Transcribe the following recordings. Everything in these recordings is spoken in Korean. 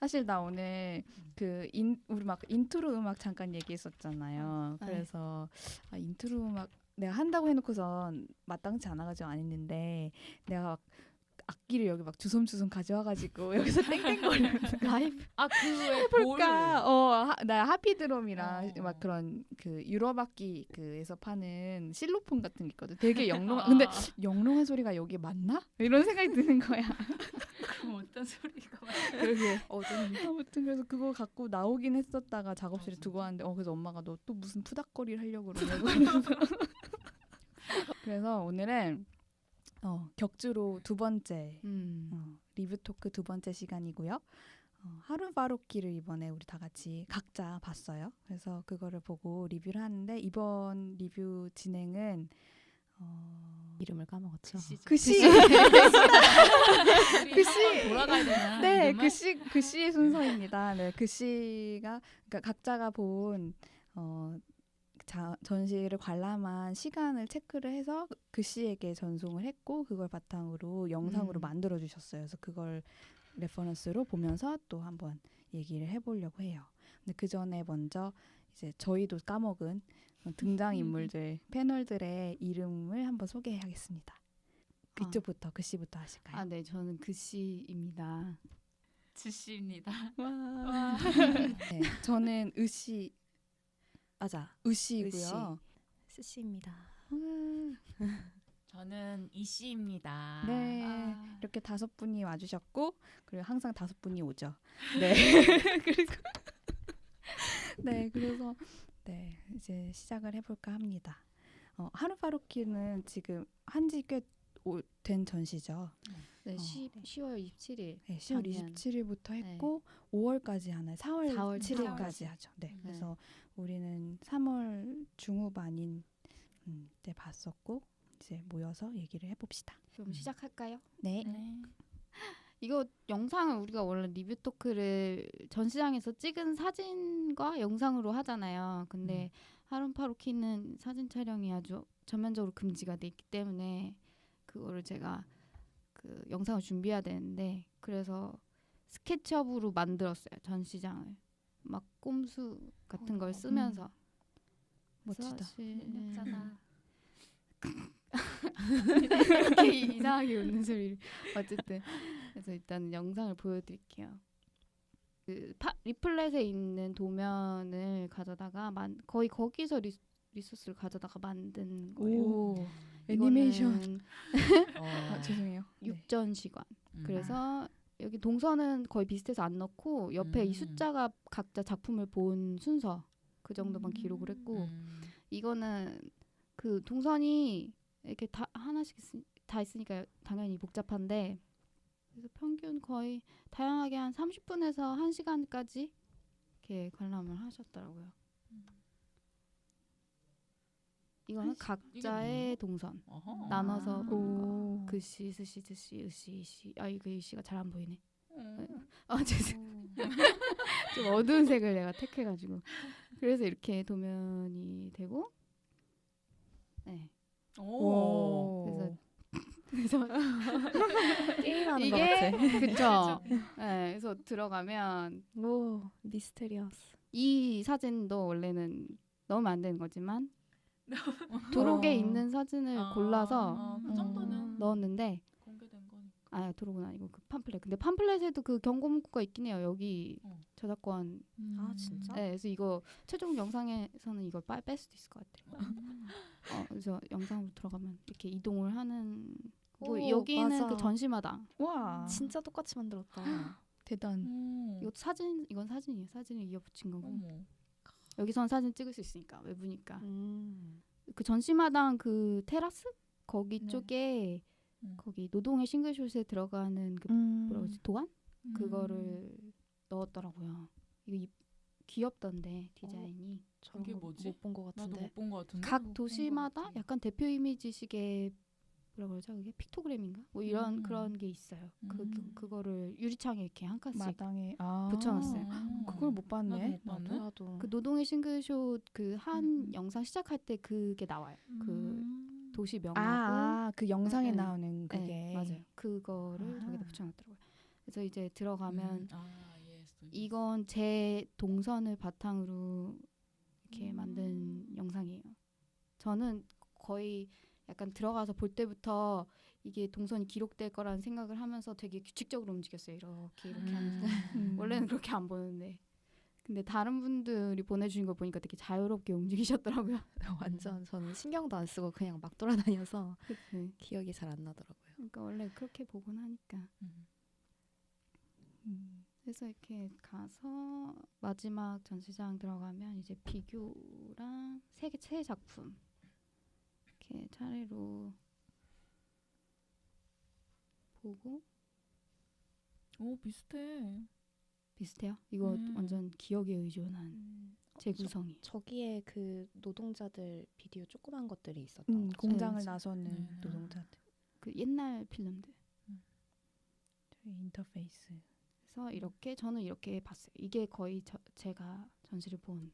사실 나 오늘 우리 막 인트로 음악 잠깐 얘기했었잖아요. 그래서 인트로 음악 내가 한다고 해놓고선 마땅치 않아가지고 안 했는데 내가 막 악기를 여기 막 주섬주섬 가져와가지고 여기서 땡땡거리면서 라이브 해볼까? 나 하피드럼이랑 막 그런 그 유럽 악기 그에서 파는 실로폰 같은 게 있거든. 되게 영롱한 근데 영롱한 소리가 여기 맞나? 이런 생각이 드는 거야. 그럼 어떤 소리가 그러게 아무튼 그래서 그거 갖고 나오긴 했었다가 작업실에 두고 왔는데 그래서 엄마가 너 또 무슨 푸닥거리를 하려고 그러냐고 그래서 오늘은 격주로 두 번째 리뷰 토크 두 번째 시간이고요. 하루바로키를 이번에 우리 다 같이 각자 봤어요. 그래서 그거를 보고 리뷰를 하는데 이번 리뷰 진행은 이름을 까먹었죠. 그시 돌아가야 되나? 네, 그시의 순서입니다. 네, 그시가 그러니까 각자가 본 전시를 관람한 시간을 체크를 해서 그시에게 전송을 했고 그걸 바탕으로 영상으로 만들어 주셨어요. 그래서 그걸 레퍼런스로 보면서 또 한번 얘기를 해보려고 해요. 근데 그 전에 먼저 이제 저희도 까먹은 등장 인물들 패널들의 이름을 한번 소개하겠습니다. 그쪽부터 그시부터 하실까요? 네, 저는 그시입니다. 지씨입니다. 네, 저는 으시고요. 스시입니다. 저는 이씨입니다. 네, 이렇게 5분이 와주셨고 그리고 항상 5분이 오죠. 네, 그래서 이제 시작을 해볼까 합니다. 하루바로키는 지금 한지 꽤 된 전시죠. 네, 10월 27일. 네, 10월 27일부터 했고 5월까지 하나요? 4월 7일까지 하죠. 네, 그래서 우리는 3월 중후반인 때 봤었고 이제 모여서 얘기를 해봅시다. 그럼 시작할까요? 네. 이거 영상을 우리가 원래 리뷰 토크를 전시장에서 찍은 사진과 영상으로 하잖아요. 근데 하루바로키는 사진 촬영이 아주 전면적으로 금지가 돼 있기 때문에 그거를 제가 그 영상을 준비해야 되는데 그래서 스케치업으로 만들었어요. 전시장을 막 꼼수 같은 걸 쓰면서 멋지다. 능력자다. 이렇게 이상하게 웃는 소리. 어쨌든 그래서 일단 영상을 보여드릴게요. 그 리플렛에 있는 도면을 가져다가 거의 거기서 리소스를 가져다가 만든 거예요. 오, 애니메이션. 죄송해요. 육전시관. 그래서 여기 동선은 거의 비슷해서 안 넣고 옆에 이 숫자가 각자 작품을 본 순서 그 정도만 기록을 했고 이거는 그 동선이 이렇게 다 하나씩 다 있으니까 당연히 복잡한데 그래서 평균 거의 다양하게 한 30분에서 1시간까지 이렇게 관람을 하셨더라고요. 이거는 각자의 동선 나눠서 그시, 스시, 드시, 으시, 이시. 이거 이시가 잘 안 보이네. 죄송. 좀 어두운 색을 내가 택해가지고 그래서 이렇게 도면이 되고 네. 그래서 게임하는 것 이게 같아. 그쵸. 네, 그래서 들어가면 미스테리어스. 이 사진도 원래는 넣으면 안 되는 거지만 도록에 있는 사진을 골라서 그 정도는 넣었는데 공개된 거니까. 도록은 아니고 그 팜플렛. 근데 팜플렛에도 그 경고 문구가 있긴 해요. 여기 저작권. 진짜? 네, 그래서 이거 최종 영상에서는 이걸 뺄 수도 있을 것 같아요. 그래서 영상으로 들어가면 이렇게 이동을 하는. 여기는 맞아. 그 전시마당. 와, 진짜 똑같이 만들었다. 대단. 이건 사진이에요. 사진을 이어 붙인 거고. 어머. 여기선 사진 찍을 수 있으니까 외부니까. 그 전시마당 그 테라스 거기 쪽에 거기 노동의 싱글숏에 들어가는 그 뭐라 그러지 도안 그거를 넣었더라고요. 이거 귀엽던데 디자인이. 저게 뭐지? 못 본 것 나도 같은데. 못 본 것 같은데. 각 도시마다 약간 대표 이미지식의 뭐라 그러죠? 그게 픽토그램인가? 뭐 이런 그런 게 있어요. 그거를 유리창에 이렇게 한 칸씩 마당에 붙여놨어요. 그걸 못 봤네. 나도. 그 노동의 싱글숏 그 한 영상 시작할 때 그게 나와요. 그 도시 명하고 그 영상에 네, 나오는 그게 네, 맞아요. 그거를 저기다 붙여놨더라고요. 그래서 이제 들어가면 이건 제 동선을 바탕으로 이렇게 만든 영상이에요. 저는 거의 약간 들어가서 볼 때부터 이게 동선이 기록될 거라는 생각을 하면서 되게 규칙적으로 움직였어요. 이렇게 하면서. 원래는 그렇게 안 보는데. 근데 다른 분들이 보내주신 걸 보니까 되게 자유롭게 움직이셨더라고요. 완전 저는 신경도 안 쓰고 그냥 막 돌아다녀서 네. 기억이 잘 안 나더라고요. 그러니까 원래 그렇게 보곤 하니까. 그래서 이렇게 가서 마지막 전시장 들어가면 이제 비교랑 세 작품 이렇게 차례로 보고. 오 비슷해. 비슷해요? 이거 완전 기억에 의존한 재구성이. 저기에 그 노동자들 비디오 조그만 것들이 있었던 거죠. 공장을 네. 나서는 노동자들. 그 옛날 필름들. 저희 인터페이스. 그래서 이렇게 저는 이렇게 봤어요. 이게 거의 제가 전시를 본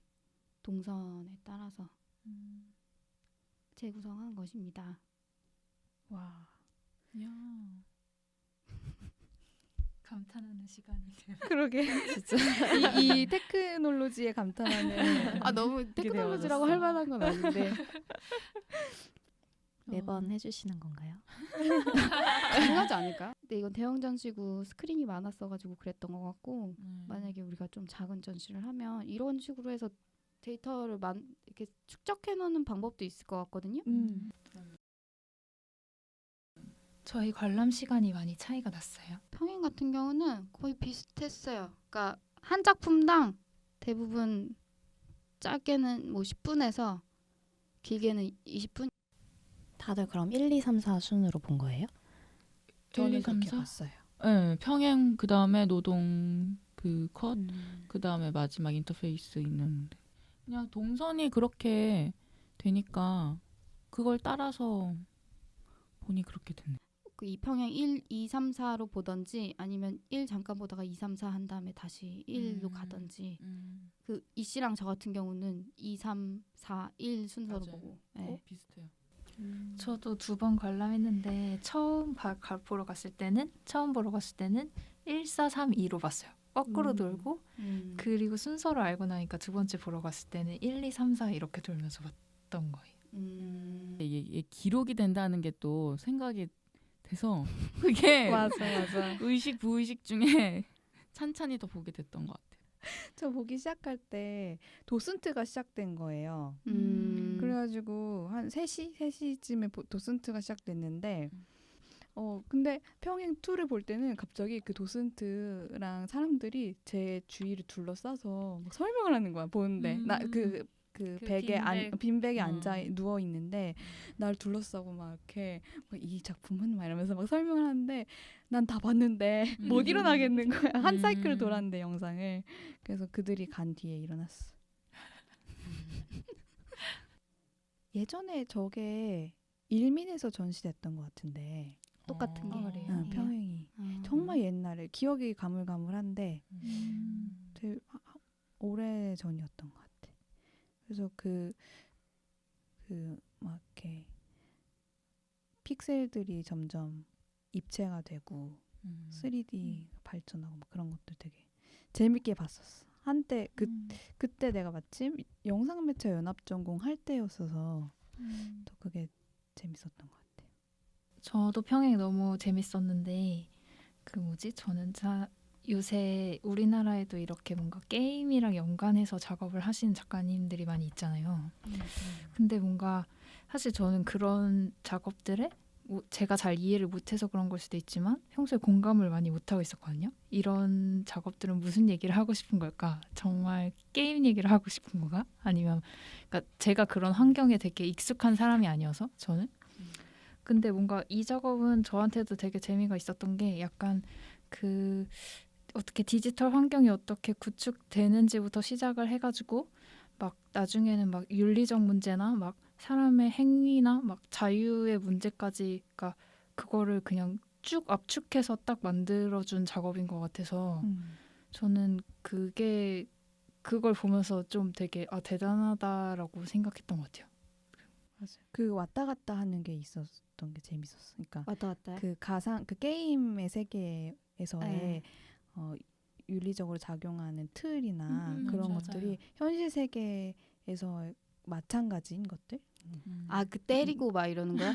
동선에 따라서 재구성한 것입니다. 와. 야. 감탄하는 시간이네요. 그러게. 진짜. 이 테크놀로지에 감탄하는. 아 너무 테크놀로지라고 할 만한 건 아닌데 매번 해주시는 건가요? 가능하지 않을까? 근데 이건 대형 전시고 스크린이 많았어가지고 그랬던 것 같고 만약에 우리가 좀 작은 전시를 하면 이런 식으로 해서 데이터를 이렇게 축적해놓는 방법도 있을 것 같거든요. 저희 관람 시간이 많이 차이가 났어요. 평행 같은 경우는 거의 비슷했어요. 그러니까 한 작품당 대부분 짧게는 뭐 10분에서 길게는 20분. 다들 그럼 1, 2, 3, 4 순으로 본 거예요? 저는 1, 2, 3, 그렇게 4? 봤어요. 네, 평행 그 다음에 노동 그 컷, 그 다음에 마지막 인터페이스 있는데 그냥 동선이 그렇게 되니까 그걸 따라서 보니 그렇게 됐네. 그 이평행 1, 2, 3, 4로 보던지 아니면 1 잠깐 보다가 2, 3, 4 한 다음에 다시 1로 가던지. 그 이 씨랑 저 같은 경우는 2, 3, 4, 1 순서로 맞아요. 보고. 네. 비슷해요. 저도 2번 관람했는데 처음 보러 갔을 때는 1, 4, 3, 2로 봤어요. 거꾸로 돌고 그리고 순서를 알고 나니까 두 번째 보러 갔을 때는 1, 2, 3, 4 이렇게 돌면서 봤던 거예요. 이게 기록이 된다는 게 또 생각이 돼서 그게 맞아. 의식 부의식 중에 찬찬히 더 보게 됐던 것 같아요. 저 보기 시작할 때 도슨트가 시작된 거예요. 그래가지고 한 3시쯤에 도슨트가 시작됐는데 근데 평행 2를 볼 때는 갑자기 그 도슨트랑 사람들이 제 주위를 둘러싸서 막 설명을 하는 거야. 보는데 나 그 벽에 빈백에 앉아 누워 있는데 날 둘러싸고 막 이렇게 이 작품은 막 이러면서 막 설명을 하는데 난 다 봤는데 못 일어나겠는 거야. 한 사이클을 돌았는데 영상을. 그래서 그들이 간 뒤에 일어났어. 예전에 저게 일민에서 전시됐던 것 같은데 똑같은 게. 응, 평행이 정말 옛날에 기억이 가물가물한데 되게 오래 전이었던 것 같아. 그래서 막 이렇게 픽셀들이 점점 입체가 되고 3D 발전하고 막 그런 것도 되게 재밌게 봤었어. 한때 그때 내가 마침 영상매체 연합전공 할 때였어서 또 그게 재밌었던 것 같아요. 저도 평행 너무 재밌었는데 저는 요새 우리나라에도 이렇게 뭔가 게임이랑 연관해서 작업을 하시는 작가님들이 많이 있잖아요. 근데 뭔가 사실 저는 그런 작업들에 제가 잘 이해를 못해서 그런 걸 수도 있지만 평소에 공감을 많이 못하고 있었거든요. 이런 작업들은 무슨 얘기를 하고 싶은 걸까? 정말 게임 얘기를 하고 싶은 건가? 아니면 그러니까 제가 그런 환경에 되게 익숙한 사람이 아니어서 저는. 근데 뭔가 이 작업은 저한테도 되게 재미가 있었던 게 약간 어떻게 디지털 환경이 어떻게 구축되는지부터 시작을 해가지고 막 나중에는 막 윤리적 문제나 막 사람의 행위나 막 자유의 문제까지 그러니까 그거를 그냥 쭉 압축해서 딱 만들어준 작업인 것 같아서 저는 그걸 보면서 좀 되게 대단하다라고 생각했던 것 같아요. 맞아요. 그 왔다 갔다 하는 게 있었던 게 재밌었어. 그러니까 왔다 갔다. 그 게임의 세계에서의 윤리적으로 작용하는 틀이나 그런 맞아요. 것들이 현실 세계에서 마찬가지인 것들. 아, 그 때리고 막 이러는 거야?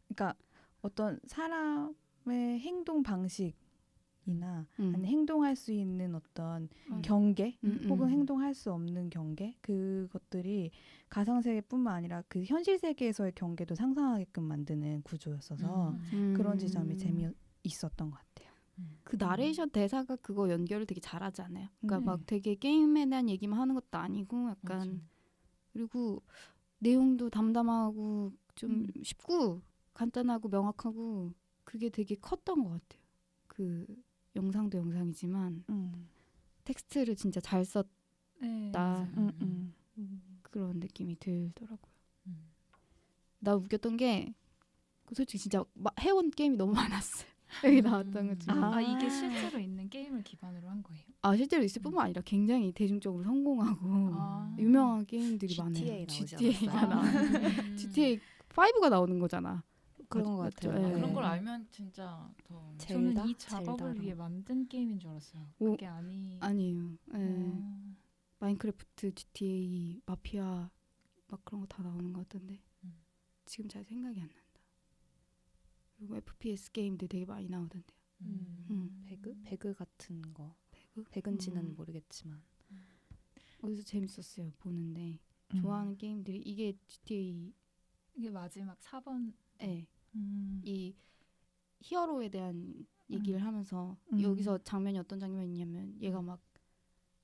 그러니까 어떤 사람의 행동 방식이나 아니 행동할 수 있는 어떤 경계 혹은 행동할 수 없는 경계 그것들이 가상 세계뿐만 아니라 그 현실 세계에서의 경계도 상상하게끔 만드는 구조였어서 그런 지점이 재미있었던 것 같아요. 그 나레이션 대사가 그거 연결을 되게 잘하지 않아요? 그러니까 네. 막 되게 게임에 대한 얘기만 하는 것도 아니고 약간 그리고 내용도 담담하고 좀 쉽고 간단하고 명확하고 그게 되게 컸던 것 같아요. 그 영상도 영상이지만 텍스트를 진짜 잘 썼다 네, 그런 느낌이 들더라고요. 나 웃겼던 게 솔직히 진짜 해온 게임이 너무 많았어요. 여기 나왔던 것 중에. 아, 이게 실제로 있는 게임을 기반으로 한 거예요? 아, 실제로 있을 뿐만 아니라 굉장히 대중적으로 성공하고 아. 유명한 게임들이 GTA 많아요. 나오지 GTA가 않았어요? 나오는 GTA 5가 나오는 거잖아. 그런 것 맞죠? 같아요. 예. 그런 걸 알면 진짜 더 저는 젤다? 이 작업을 젤다라고. 위해 만든 게임인 줄 알았어요. 오, 그게 아니에요. 예. 어. 마인크래프트, GTA, 마피아 막 그런 거 다 나오는 것 같던데 지금 잘 생각이 안 난다. 그리고 FPS 게임들 되게 많이 나오던데요. 배그 같은 거. 배그? 배그인지는 모르겠지만. 어디서 재밌었어요 보는데 음. 좋아하는 게임들이 이게 GTA 이게 마지막 4번. 에 이 히어로에 대한 얘기를 하면서 음. 여기서 장면이 어떤 장면이냐면 얘가 막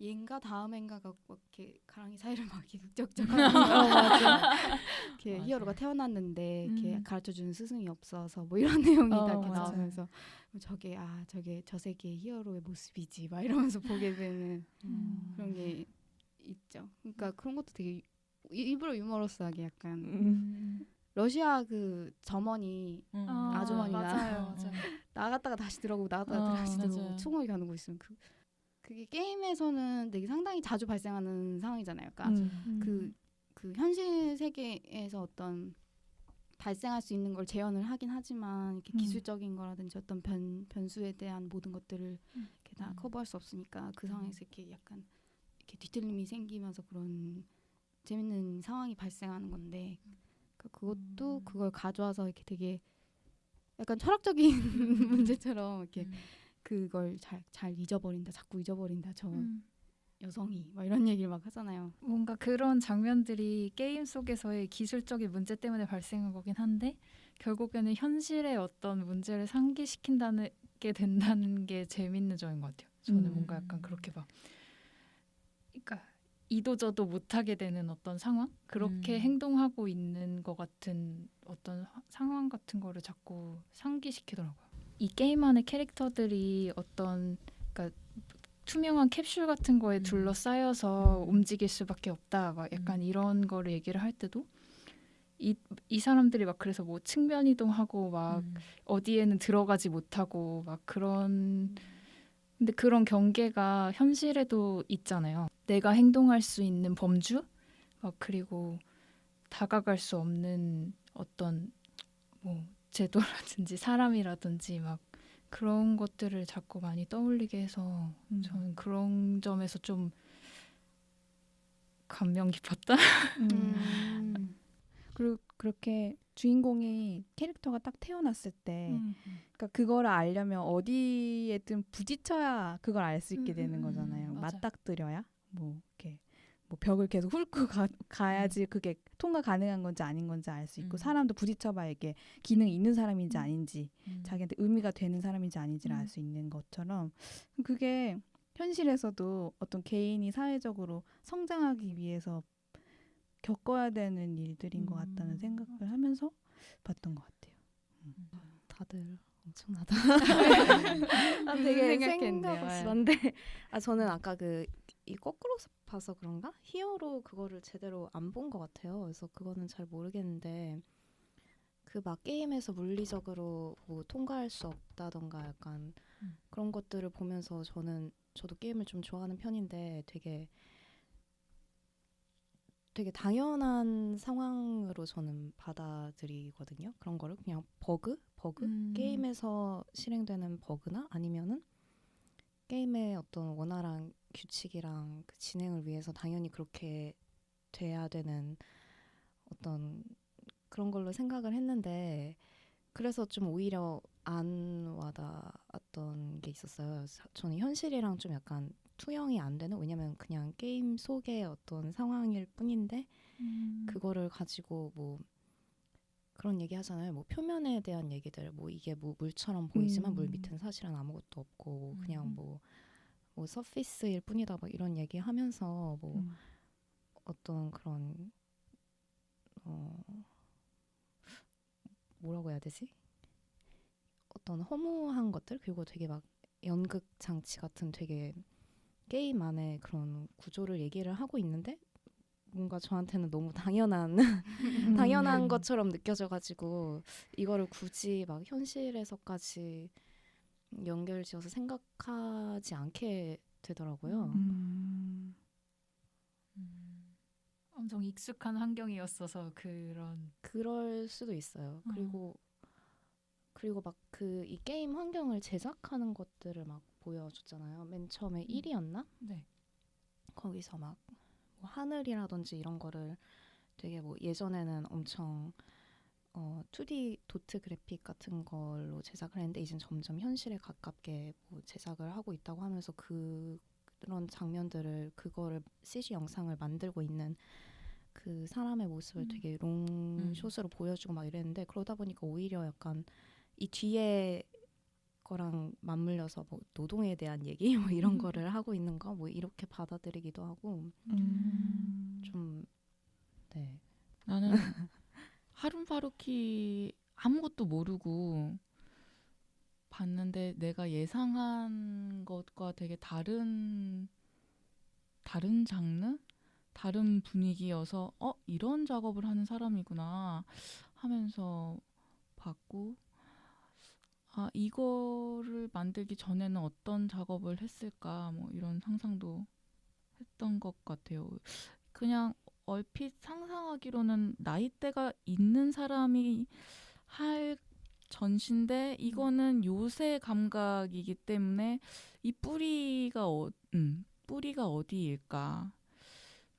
얘인가 다음 애인가가 막 이렇게 가랑이 사이를 막 이렇게 북적북적하면서 이렇게 맞아. 히어로가 태어났는데 이렇게 음. 가르쳐주는 스승이 없어서 뭐 이런 내용이 다 이렇게 맞아요. 나오면서 저게 저 세계의 히어로의 모습이지 막 이러면서 보게 되는 그런 게 있죠. 그러니까 그런 것도 되게 일부러 유머러스하게 약간 러시아 그 점원이 아주머니가 맞아요. 나갔다가 다시 들어오고 나갔다가 다시 들어오고 맞아요. 총을 겨누고 있으면 그게 게임에서는 되게 상당히 자주 발생하는 상황이잖아요. 그러니까 그 현실 세계에서 어떤 발생할 수 있는 걸 재현을 하긴 하지만 이렇게 기술적인 거라든지 어떤 변수에 대한 모든 것들을 이렇게 다 커버할 수 없으니까 그 상황에서 이렇게 약간 이렇게 뒤틀림이 생기면서 그런 재밌는 상황이 발생하는 건데 그것도 그걸 가져와서 이렇게 되게 약간 철학적인 문제처럼 이렇게 그걸 잘 잊어버린다, 자꾸 잊어버린다 저 여성이 막 이런 얘기를 막 하잖아요. 뭔가 그런 장면들이 게임 속에서의 기술적인 문제 때문에 발생한 거긴 한데 결국에는 현실의 어떤 문제를 상기시킨다는 게 된다는 게 재밌는 점인 것 같아요. 저는 뭔가 약간 그렇게 막 그러니까 이도저도 못하게 되는 어떤 상황? 그렇게 행동하고 있는 것 같은 어떤 상황 같은 거를 자꾸 상기시키더라고요. 이 게임 안의 캐릭터들이 어떤 그러니까 투명한 캡슐 같은 거에 둘러싸여서 움직일 수밖에 없다. 막 약간 이런 거를 얘기를 할 때도 이 사람들이 막 그래서 뭐 측면 이동하고 막 어디에는 들어가지 못하고 막 그런 근데 그런 경계가 현실에도 있잖아요. 내가 행동할 수 있는 범주 막 그리고 다가갈 수 없는 어떤 뭐 제도라든지 사람이라든지 막 그런 것들을 자꾸 많이 떠올리게 해서 저는 그런 점에서 좀 감명 깊었다. 그리고 그렇게 주인공이 캐릭터가 딱 태어났을 때 그러니까 그거를 알려면 어디에든 부딪혀야 그걸 알 수 있게 되는 거잖아요. 맞아요. 맞닥뜨려야 뭐 이렇게 뭐 벽을 계속 훑고 가야지 그게 통과 가능한 건지 아닌 건지 알 수 있고 사람도 부딪혀봐야 이게 기능이 있는 사람인지 아닌지 자기한테 의미가 되는 사람인지 아닌지를 알 수 있는 것처럼 그게 현실에서도 어떤 개인이 사회적으로 성장하기 위해서 겪어야 되는 일들인 것 같다는 생각을 하면서 봤던 것 같아요. 다들 엄청나다. 아, 무슨 되게 생각했는데요? 생각없었는데 저는 아까 이 거꾸로 봐서 그런가? 히어로 그거를 제대로 안 본 것 같아요. 그래서 그거는 잘 모르겠는데 그 막 게임에서 물리적으로 뭐 통과할 수 없다던가 약간 그런 것들을 보면서 저도 게임을 좀 좋아하는 편인데 되게 당연한 상황으로 저는 받아들이거든요. 그런 거를 그냥 버그? 게임에서 실행되는 버그나 아니면은 게임의 어떤 원활한 규칙이랑 그 진행을 위해서 당연히 그렇게 돼야 되는 어떤 그런 걸로 생각을 했는데 그래서 좀 오히려 안 와닿았던 게 있었어요. 저는 현실이랑 좀 약간 투영이 안 되는 왜냐면 그냥 게임 속의 어떤 상황일 뿐인데 그거를 가지고 뭐 그런 얘기 하잖아요. 뭐 표면에 대한 얘기들 뭐 이게 뭐 물처럼 보이지만 물 밑에는 사실은 아무것도 없고 뭐 그냥 뭐 서피스일 뿐이다 막 이런 얘기 하면서 뭐 어떤 그런 뭐라고 해야 되지? 어떤 허무한 것들 그리고 되게 막 연극 장치 같은 되게 게임 안에 그런 구조를 얘기를 하고 있는데 뭔가 저한테는 너무 당연한 당연한 것처럼 느껴져가지고 이거를 굳이 막 현실에서까지 연결지어서 생각하지 않게 되더라고요. 엄청 익숙한 환경이었어서 그런 그럴 수도 있어요. 그리고 막 그 이 게임 환경을 제작하는 것들을 막 보여줬잖아요. 맨 처음에 1위였나? 네. 거기서 막 뭐 하늘이라든지 이런 거를 되게 뭐 예전에는 엄청 2D 도트 그래픽 같은 걸로 제작을 했는데 이젠 점점 현실에 가깝게 뭐 제작을 하고 있다고 하면서 그런 장면들을 그거를 CG 영상을 만들고 있는 그 사람의 모습을 되게 롱숏으로 보여주고 막 이랬는데 그러다 보니까 오히려 약간 이 뒤에 거랑 맞물려서 뭐 노동에 대한 얘기 뭐 이런 거를 하고 있는 거 뭐 이렇게 받아들이기도 하고 좀 네. 나는 하룬파루키 아무것도 모르고 봤는데 내가 예상한 것과 되게 다른 장르? 다른 분위기여서 이런 작업을 하는 사람이구나 하면서 봤고 이거를 만들기 전에는 어떤 작업을 했을까 뭐 이런 상상도 했던 것 같아요. 그냥 얼핏 상상하기로는 나이대가 있는 사람이 할 전시인데 이거는 요새 감각이기 때문에 이 뿌리가 어디일까?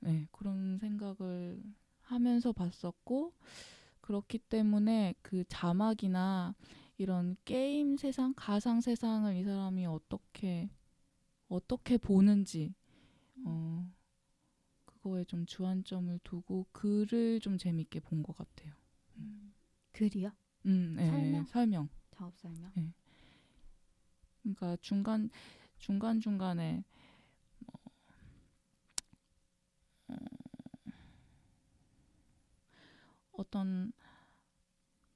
네, 그런 생각을 하면서 봤었고 그렇기 때문에 그 자막이나 이런 게임 세상, 가상 세상을 이 사람이 어떻게 보는지 그거에 좀 주안점을 두고 글을 좀 재밌게 본 것 같아요. 글이요? 네, 설명. 작업 설명. 네. 그러니까 중간중간에 어떤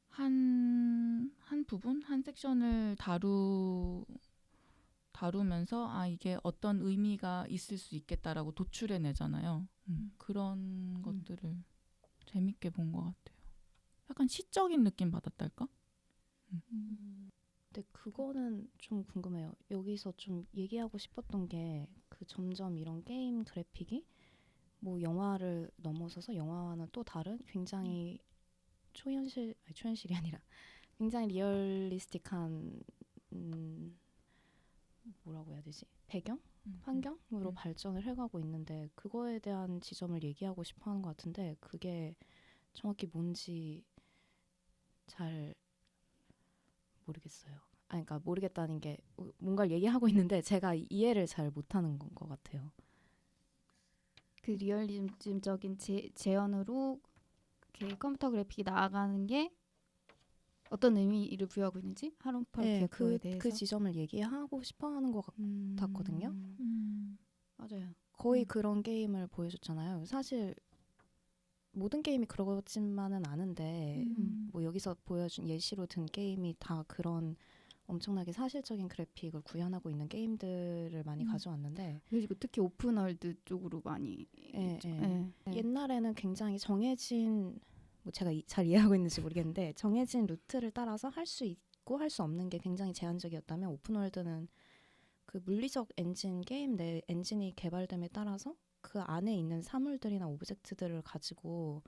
한 부분, 한 섹션을 다루면서 이게 어떤 의미가 있을 수 있겠다라고 도출해내잖아요. 그런 것들을 재밌게 본 것 같아요. 약간 시적인 느낌 받았달까? 근데 그거는 좀 궁금해요. 여기서 좀 얘기하고 싶었던 게 그 점점 이런 게임 그래픽이 뭐 영화를 넘어서서 영화와는 또 다른 굉장히 초현실이 아니라 굉장히 리얼리스틱한 뭐라고 해야 되지? 배경? 환경으로 발전을 해가고 있는데 그거에 대한 지점을 얘기하고 싶어 하는 것 같은데 그게 정확히 뭔지 잘 모르겠어요. 그러니까 모르겠다는 게 뭔가를 얘기하고 있는데 제가 이해를 잘 못하는 건 것 같아요. 그 리얼리즘적인 재현으로 이렇게 컴퓨터 그래픽이 나아가는 게 어떤 의미를 부여하고 있는지 하룬파루키의 그거에 대해서 그 지점을 얘기하고 싶어하는 것 같거든요. 맞아요. 거의 그런 게임을 보여줬잖아요. 사실 모든 게임이 그러지만은 않은데 뭐 여기서 보여준 예시로 든 게임이 다 그런 엄청나게 사실적인 그래픽을 구현하고 있는 게임들을 많이 가져왔는데 그리고 특히 오픈월드 쪽으로 많이 옛날에는 굉장히 정해진 뭐 제가 잘 이해하고 있는지 모르겠는데 정해진 루트를 따라서 할 수 있고 할 수 없는 게 굉장히 제한적이었다면 오픈월드는 그 물리적 엔진 게임 내 엔진이 개발됨에 따라서 그 안에 있는 사물들이나 오브젝트들을 가지고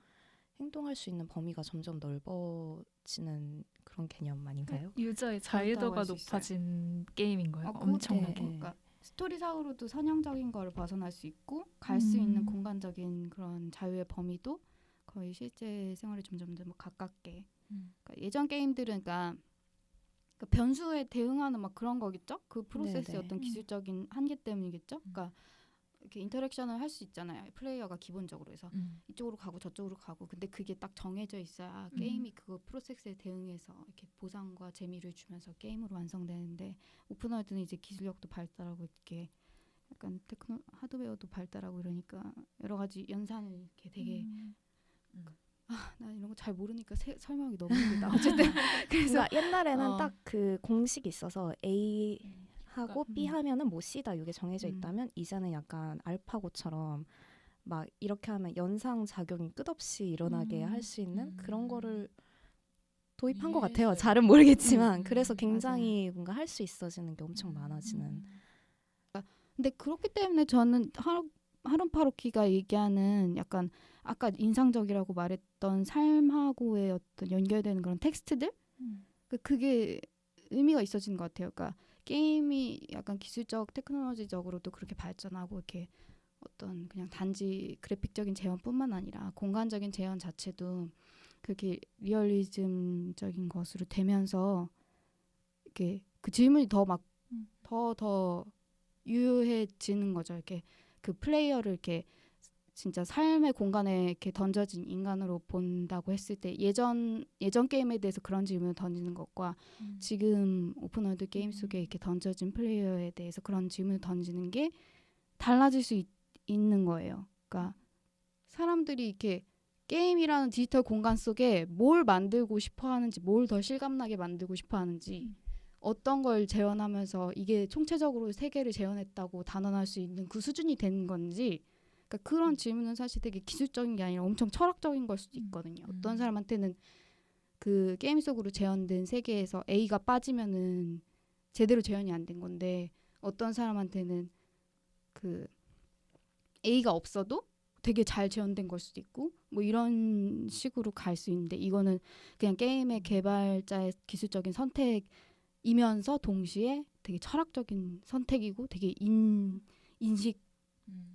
행동할 수 있는 범위가 점점 넓어지는 그런 개념 아닌가요? 유저의 자유도가 할수 있어요. 높아진 게임인 거예요. 엄청나게. 그러니까 스토리상으로도 선형적인 걸 벗어날 수 있고 갈 수 있는 공간적인 그런 자유의 범위도 거의 실제 생활에 점점 더 가깝게. 그러니까 예전 게임들은 그러니까 변수에 대응하는 막 그런 거겠죠? 그 프로세스의 네네. 어떤 기술적인 한계 때문이겠죠? 그러니까 이렇게 인터랙션을 할 수 있잖아요. 플레이어가 기본적으로 해서 이쪽으로 가고 저쪽으로 가고. 근데 그게 딱 정해져 있어야 게임이 그거 프로세스에 대응해서 이렇게 보상과 재미를 주면서 게임으로 완성되는데 오픈월드는 이제 기술력도 발달하고 이렇게 약간 하드웨어도 발달하고 이러니까 여러 가지 연산을 이렇게 되게 나 이런 거 잘 모르니까 설명하기 너무 힘들다. 어쨌든 그래서 그러니까 옛날에는 어. 딱 그 공식이 있어서 A 하고 그러니까, B 하면은 뭐 C다 이게 정해져 음. 있다면 이제는 약간 알파고처럼 막 이렇게 하면 연상 작용이 끝없이 일어나게 할 수 있는 그런 거를 도입한 것 같아요. 이해했어요. 잘은 모르겠지만 음, 그래서 굉장히 뭔가 할 수 있어지는 게 엄청 많아지는. 근데 그렇기 때문에 저는 하룬파루키가 얘기하는 약간 아까 인상적이라고 말했던 삶하고의 어떤 연결되는 그런 텍스트들 그게 의미가 있어지는 것 같아요. 그러니까 게임이 약간 기술적 테크놀로지적으로도 그렇게 발전하고 이렇게 어떤 그냥 단지 그래픽적인 재현뿐만 아니라 공간적인 재현 자체도 그렇게 리얼리즘적인 것으로 되면서 이렇게 그 질문이 더 막 더 유효해지는 거죠. 이렇게 그 플레이어를 이렇게 진짜 삶의 공간에 이렇게 던져진 인간으로 본다고 했을 때 예전 게임에 대해서 그런 질문을 던지는 것과 지금 오픈월드 게임 속에 이렇게 던져진 플레이어에 대해서 그런 질문을 던지는 게 달라질 수 있는 거예요. 그러니까 사람들이 이렇게 게임이라는 디지털 공간 속에 뭘 만들고 싶어 하는지, 뭘 더 실감나게 만들고 싶어 하는지, 어떤 걸 재현하면서 이게 총체적으로 세계를 재현했다고 단언할 수 있는 그 수준이 되는 건지, 그러니까 그런 질문은 사실 되게 기술적인 게 아니라 엄청 철학적인 걸 수도 있거든요. 어떤 사람한테는 그 게임 속으로 재현된 세계에서 A가 빠지면은 제대로 재현이 안 된 건데, 어떤 사람한테는 그 A가 없어도 되게 잘 재현된 걸 수도 있고 뭐 이런 식으로 갈 수 있는데, 이거는 그냥 게임의 개발자의 기술적인 선택이면서 동시에 되게 철학적인 선택이고 되게 인식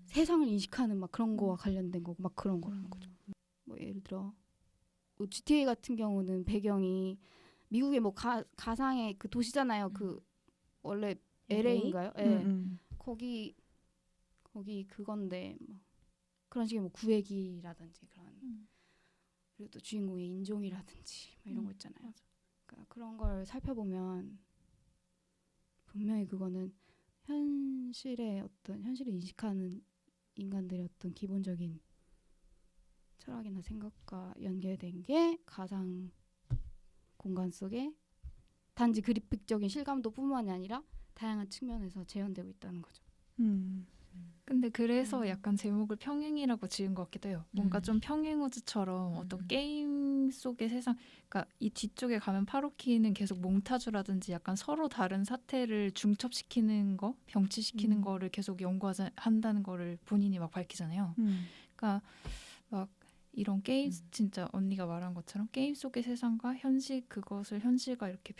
세상을 인식하는 막 그런 거와 관련된 거고 막 그런 거라는 거죠. 뭐 예를 들어 뭐 GTA 같은 경우는 배경이 미국의 뭐 가상의 그 도시잖아요. 그 원래 LA인가요? 예. 거기 그건데 뭐 그런 식의 뭐 구획이라든지 그런 그리고 또 주인공의 인종이라든지 막 이런 거 있잖아요. 그러니까 그런 걸 살펴보면 분명히 그거는 현실을 인식하는 인간들의 어떤 기본적인 철학이나 생각과 연결된 게 가상 공간 속에 단지 그래픽적인 실감도뿐만이 아니라 다양한 측면에서 재현되고 있다는 거죠. 근데 그래서 약간 제목을 평행이라고 지은 것 같기도 해요. 뭔가 좀 평행우주처럼 어떤 게임 속의 세상, 그러니까 이 뒤쪽에 가면 파로키는 계속 몽타주라든지 약간 서로 다른 사태를 중첩시키는 거, 병치시키는 거를 계속 연구한다는 거를 본인이 막 밝히잖아요. 그러니까 막 이런 게임, 진짜 언니가 말한 것처럼 게임 속의 세상과 그것을 현실과 이렇게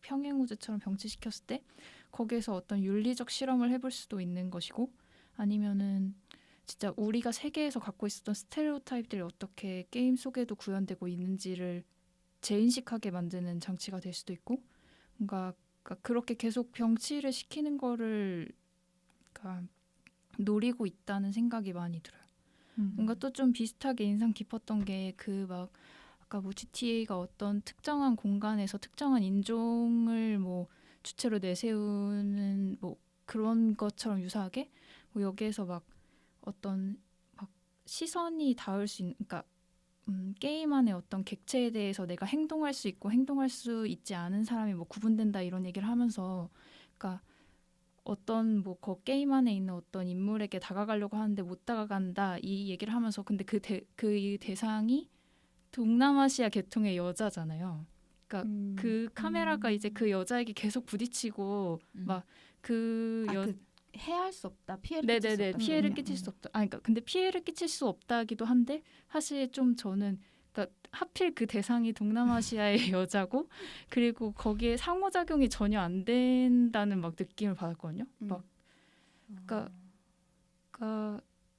평행우주처럼 병치시켰을 때 거기에서 어떤 윤리적 실험을 해볼 수도 있는 것이고, 아니면은 진짜 우리가 세계에서 갖고 있었던 스테레오타입들이 어떻게 게임 속에도 구현되고 있는지를 재인식하게 만드는 장치가 될 수도 있고, 그러니까 그렇게 계속 병치를 시키는 거를 그러니까 노리고 있다는 생각이 많이 들어요. 뭔가 또 좀 비슷하게 인상 깊었던 게 그 막 아까 뭐 GTA가 어떤 특정한 공간에서 특정한 인종을 뭐 주체로 내세우는 뭐 그런 것처럼 유사하게 뭐 여기에서 막 어떤 막 시선이 닿을 수 있는, 그러니까 게임 안에 어떤 객체에 대해서 내가 행동할 수 있고 행동할 수 있지 않은 사람이 뭐 구분된다 이런 얘기를 하면서, 그러니까 어떤 뭐 그 게임 안에 있는 어떤 인물에게 다가가려고 하는데 못 다가간다 이 얘기를 하면서, 근데 그 대상이 동남아시아 계통의 여자잖아요. 그러니까 그 카메라가 이제 그 여자에게 계속 부딪히고 막 해할 수 없다, 피해를 네네네, 끼칠 수 없다. 피해를 끼칠 수 없다. 그러니까 근데 피해를 끼칠 수 없다기도 한데 사실 좀 저는 그러니까 하필 그 대상이 동남아시아의 여자고 그리고 거기에 상호작용이 전혀 안 된다는 막 느낌을 받았거든요. 막 그러니까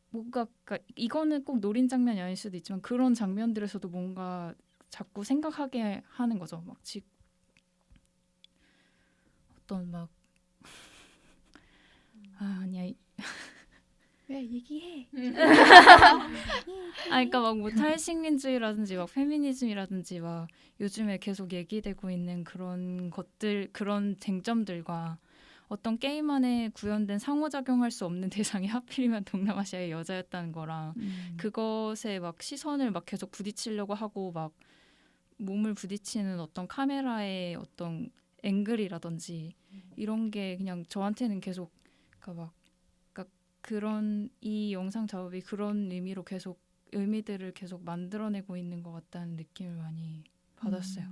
뭔가 그러니까 이거는 꼭 노린 장면이 아닐 수도 있지만 그런 장면들에서도 뭔가 자꾸 생각하게 하는 거죠. 막 어떤 막 아니야. 왜 얘기해? 그러니까 막 뭐 탈식민주의라든지 막 페미니즘이라든지 막 요즘에 계속 얘기되고 있는 그런 것들, 그런 쟁점들과 어떤 게임 안에 구현된 상호작용할 수 없는 대상이 하필이면 동남아시아의 여자였다는 거랑 그것에 막 시선을 막 계속 부딪히려고 하고 막 몸을 부딪히는 어떤 카메라의 어떤 앵글이라든지 이런 게 그냥 저한테는 계속 그러니까 그런 이 영상 작업이 그런 의미로 계속 의미들을 계속 만들어내고 있는 것 같다는 느낌을 많이 받았어요.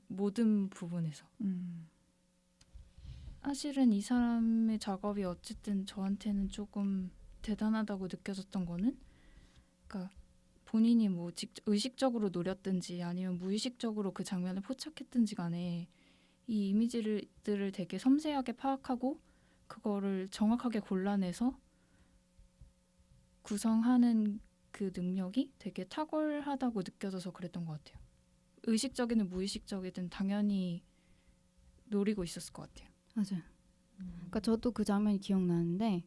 모든 부분에서. 사실은 이 사람의 작업이 어쨌든 저한테는 조금 대단하다고 느껴졌던 거는 그러니까 본인이 뭐 의식적으로 노렸든지 아니면 무의식적으로 그 장면을 포착했든지 간에 이 이미지들을 되게 섬세하게 파악하고 그거를 정확하게 골라내서 구성하는 그 능력이 되게 탁월하다고 느껴져서 그랬던 것 같아요. 의식적이든 무의식적이든 당연히 노리고 있었을 것 같아요. 맞아요. 그러니까 저도 그 장면이 기억나는데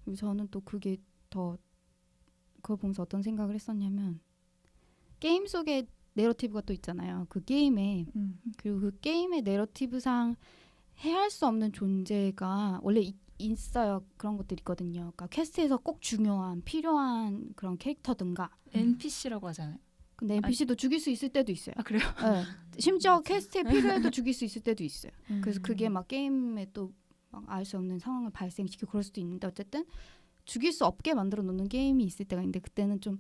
그리고 저는 또 그게 더 그걸 보면서 어떤 생각을 했었냐면 게임 속에 내러티브가 또 있잖아요. 그 게임에 그리고 그 게임의 내러티브상 해할 수 없는 존재가 원래 있어요. 그런 것들이 있거든요. 그러니까 퀘스트에서 꼭 중요한 필요한 그런 캐릭터든가 NPC라고 하잖아요. 근데 NPC도 죽일 수 있을 때도 있어요. 아 그래요? 네. 심지어 퀘스트에 필요해도 죽일 수 있을 때도 있어요. 그래서 그게 막 게임에 또 알 수 없는 상황을 발생시키고 그럴 수도 있는데 어쨌든 죽일 수 없게 만들어 놓는 게임이 있을 때가 있는데 그때는 좀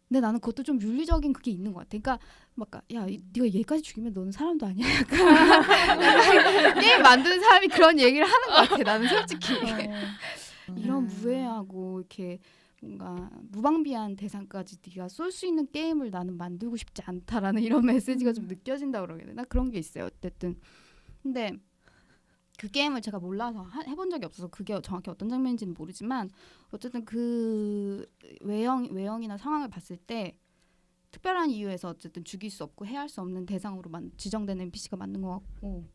근데 나는 그것도 좀 윤리적인 그게 있는 것 같아. 그러니까 막 야, 네가 얘까지 죽이면 너는 사람도 아니야. 약간 게임 만드는 사람이 그런 얘기를 하는 것 같아. 나는 솔직히 이런 무해하고 이렇게 뭔가 무방비한 대상까지 네가 쏠 수 있는 게임을 나는 만들고 싶지 않다라는 이런 메시지가 좀 느껴진다 그러게 되나 그런 게 있어요. 어쨌든 근데 그 게임을 제가 몰라서 해본 적이 없어서 그게 정확히 어떤 장면인지는 모르지만 어쨌든 그 외형이나 상황을 봤을 때 특별한 이유에서 어쨌든 죽일 수 없고 해할 수 없는 대상으로 지정된 NPC가 맞는 것 같고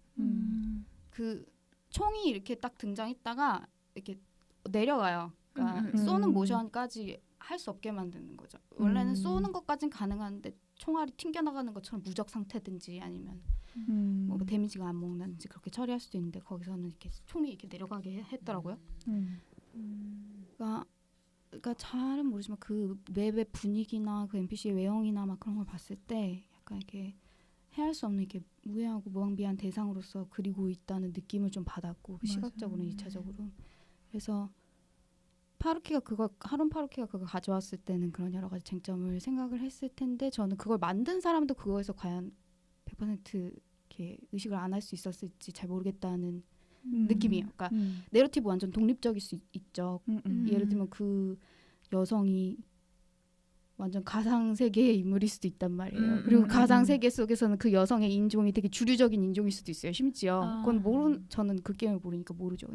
그 총이 이렇게 딱 등장했다가 이렇게 내려가요. 그러니까 쏘는 모션까지 할 수 없게 만드는 거죠. 원래는 쏘는 것까진 가능한데 총알이 튕겨나가는 것처럼 무적 상태든지 아니면 뭐 데미지가 안 먹는지 그렇게 처리할 수도 있는데 거기서는 이렇게 총이 이렇게 내려가게 했더라고요. 그러니까 잘은 모르지만 그 맵의 분위기나 그 NPC의 외형이나 막 그런 걸 봤을 때 약간 이렇게 해할 수 없는 이렇게 무해하고 무방비한 대상으로서 그리고 있다는 느낌을 좀 받았고 시각적으로 2차적으로 그래서 하룬 파루키가 그거 가져왔을 때는 그런 여러 가지 쟁점을 생각을 했을 텐데 저는 그걸 만든 사람도 그거에서 과연 100% 이렇게 의식을 안 할 수 있었을지 잘 모르겠다는 느낌이에요. 그러니까 내러티브 완전 독립적일 수 있죠. 예를 들면 그 여성이 완전 가상 세계의 인물일 수도 있단 말이에요. 그리고 가상 세계 속에서는 그 여성의 인종이 되게 주류적인 인종일 수도 있어요. 심지어 그건 저는 그 게임을 모르니까 모르죠.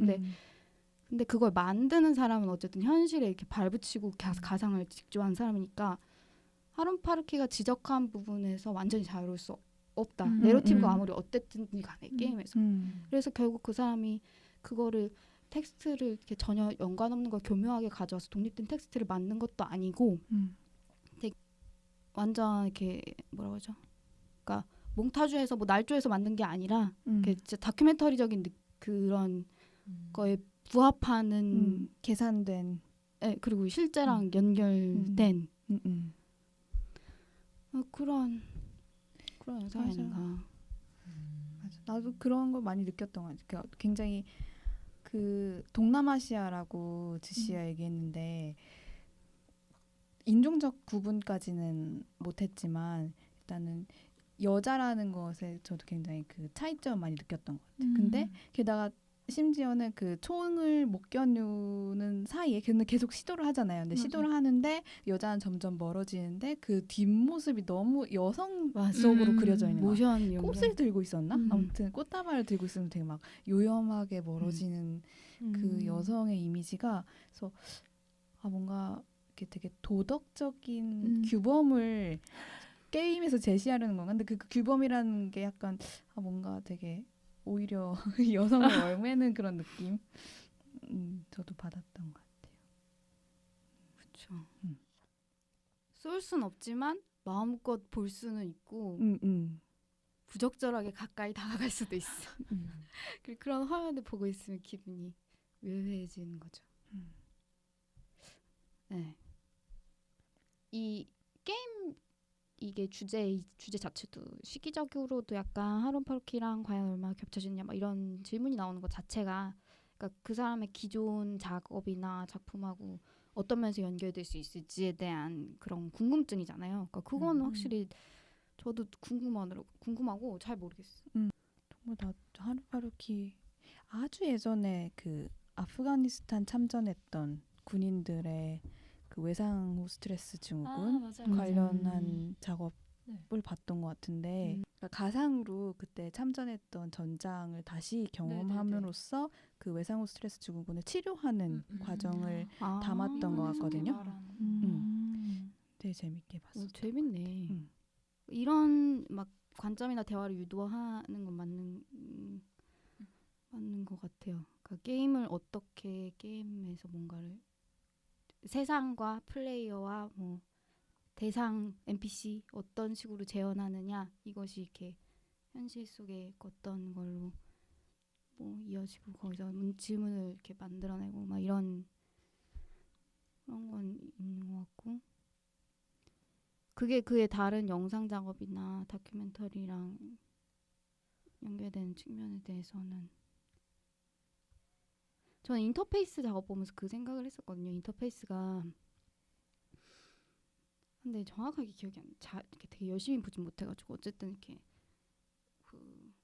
근데 그걸 만드는 사람은 어쨌든 현실에 이렇게 발붙이고 가상을 직조한 사람이니까 하룬 파르키가 지적한 부분에서 완전히 자유로울 수 없다. 내러티브가 아무리 어땠든 간에 게임에서. 그래서 결국 그 사람이 그거를 텍스트를 이렇게 전혀 연관 없는 걸 교묘하게 가져와서 독립된 텍스트를 만든 것도 아니고 되게 완전 이렇게 뭐라고 하죠? 그러니까 몽타주에서 뭐 날조해서 만든 게 아니라 진짜 다큐멘터리적인 그런 거에 부합하는 계산된 그리고 실제랑 연결된 그런 영상이 아닌가. 맞아. 나도 그런 걸 많이 느꼈던 것 같아. 굉장히 그 동남아시아라고 지시야 얘기했는데 인종적 구분까지는 못했지만 일단은 여자라는 것에 저도 굉장히 그 차이점 많이 느꼈던 것 같아요. 근데 게다가 심지어는 그 총을 못 겨누는 사이에 걔는 계속 시도를 하잖아요. 근데 맞아요. 시도를 하는데 여자는 점점 멀어지는데 그 뒷모습이 너무 여성적으로 맞아. 그려져 있는 거야. 모션 이런 꽃을 게. 들고 있었나? 음. 아무튼 꽃다발을 들고 있으면 되게 막 요염하게 멀어지는 그 여성의 이미지가 그래서 뭔가 이렇게 되게 도덕적인 규범을 게임에서 제시하려는 건가? 근데 그 규범이라는 게 약간 뭔가 되게 오히려 여성을 얼매는 그런 느낌 저도 받았던 것 같아요. 그렇죠. 음. 쏠 순 없지만 마음껏 볼 수는 있고 부적절하게 가까이 다가갈 수도 있어. 그리고 그런 화면을 보고 있으면 기분이 묘해지는 거죠. 네. 이 게임 이게 주제 자체도 시기적으로도 약간 하론 파루키랑 과연 얼마나 겹쳐지느냐 막 이런 질문이 나오는 것 자체가 그러니까 그 사람의 기존 작업이나 작품하고 어떤 면에서 연결될 수 있을지에 대한 그런 궁금증이잖아요. 그러니까 그건 확실히 저도 궁금하고 잘 모르겠어요. 정말 나 하루 파루키 아주 예전에 그 아프가니스탄 참전했던 군인들의 그 외상 후 스트레스 증후군 맞아요. 관련한 작업을 네. 봤던 것 같은데 그러니까 가상으로 그때 참전했던 전장을 다시 경험함으로써 그 외상 후 스트레스 증후군을 치료하는 과정을 담았던 것 같거든요. 되게 재밌게 봤어요. 재밌네. 이런 막 관점이나 대화를 유도하는 건 맞는 것 같아요. 그러니까 게임을 어떻게 게임에서 뭔가를 세상과 플레이어와 뭐 대상 NPC 어떤 식으로 재현하느냐 이것이 이렇게 현실 속에 어떤 걸로 뭐 이어지고 거기서 질문을 이렇게 만들어내고 막 이런 그런 건 있는 것 같고 그게 그의 다른 영상 작업이나 다큐멘터리랑 연결되는 측면에 대해서는 저는 인터페이스 작업 보면서 그 생각을 했었거든요. 인터페이스가 근데 정확하게 기억이 안 나. 이렇게 되게 열심히 보진 못해가지고 어쨌든 이렇게 그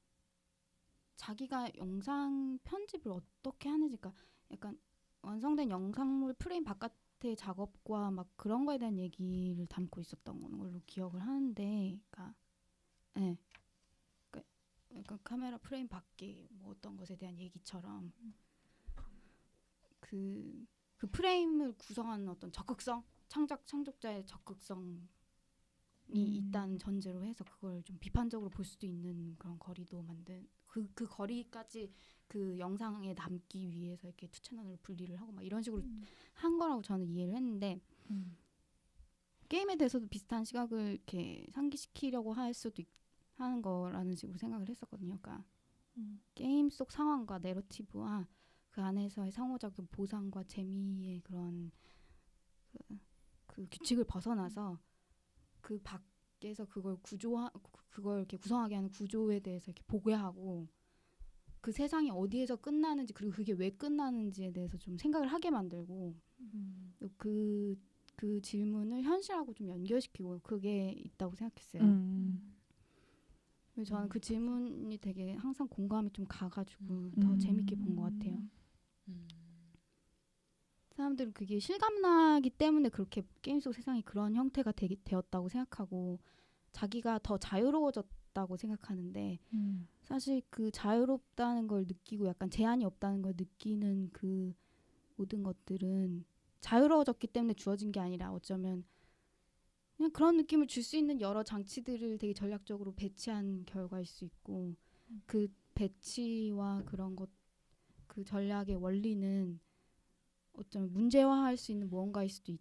자기가 영상 편집을 어떻게 하는지, 그러니까 약간 완성된 영상물 프레임 바깥의 작업과 막 그런 거에 대한 얘기를 담고 있었던 걸로 기억을 하는데, 그러니까, 네. 그러니까 약간 카메라 프레임 밖에 뭐 어떤 것에 대한 얘기처럼 그 프레임을 구성하는 어떤 적극성, 창작자의 적극성이 있다는 전제로 해서 그걸 좀 비판적으로 볼 수도 있는 그런 거리도 만든 그 거리까지 그 영상에 남기 위해서 이렇게 두 채널을 분리를 하고 막 이런 식으로 한 거라고 저는 이해를 했는데 게임에 대해서도 비슷한 시각을 이렇게 상기시키려고 할 수도 하는 거라는 식으로 생각을 했었거든요. 그러니까 게임 속 상황과 내러티브와 그 안에서의 상호작용 보상과 재미의 그런 그 규칙을 벗어나서 그 밖에서 그걸 이렇게 구성하게 하는 구조에 대해서 이렇게 보게 하고 그 세상이 어디에서 끝나는지 그리고 그게 왜 끝나는지에 대해서 좀 생각을 하게 만들고 그 질문을 현실하고 좀 연결시키고 그게 있다고 생각했어요. 그래서 저는 그 질문이 되게 항상 공감이 좀 가가지고 더 재밌게 본 것 같아요. 사람들은 그게 실감나기 때문에 그렇게 게임 속 세상이 그런 형태가 되었다고 생각하고 자기가 더 자유로워졌다고 생각하는데 사실 그 자유롭다는 걸 느끼고 약간 제한이 없다는 걸 느끼는 그 모든 것들은 자유로워졌기 때문에 주어진 게 아니라 어쩌면 그냥 그런 느낌을 줄 수 있는 여러 장치들을 되게 전략적으로 배치한 결과일 수 있고 그 배치와 그런 것 그 전략의 원리는 어쩌면 문제화할 수 있는 무언가일 수도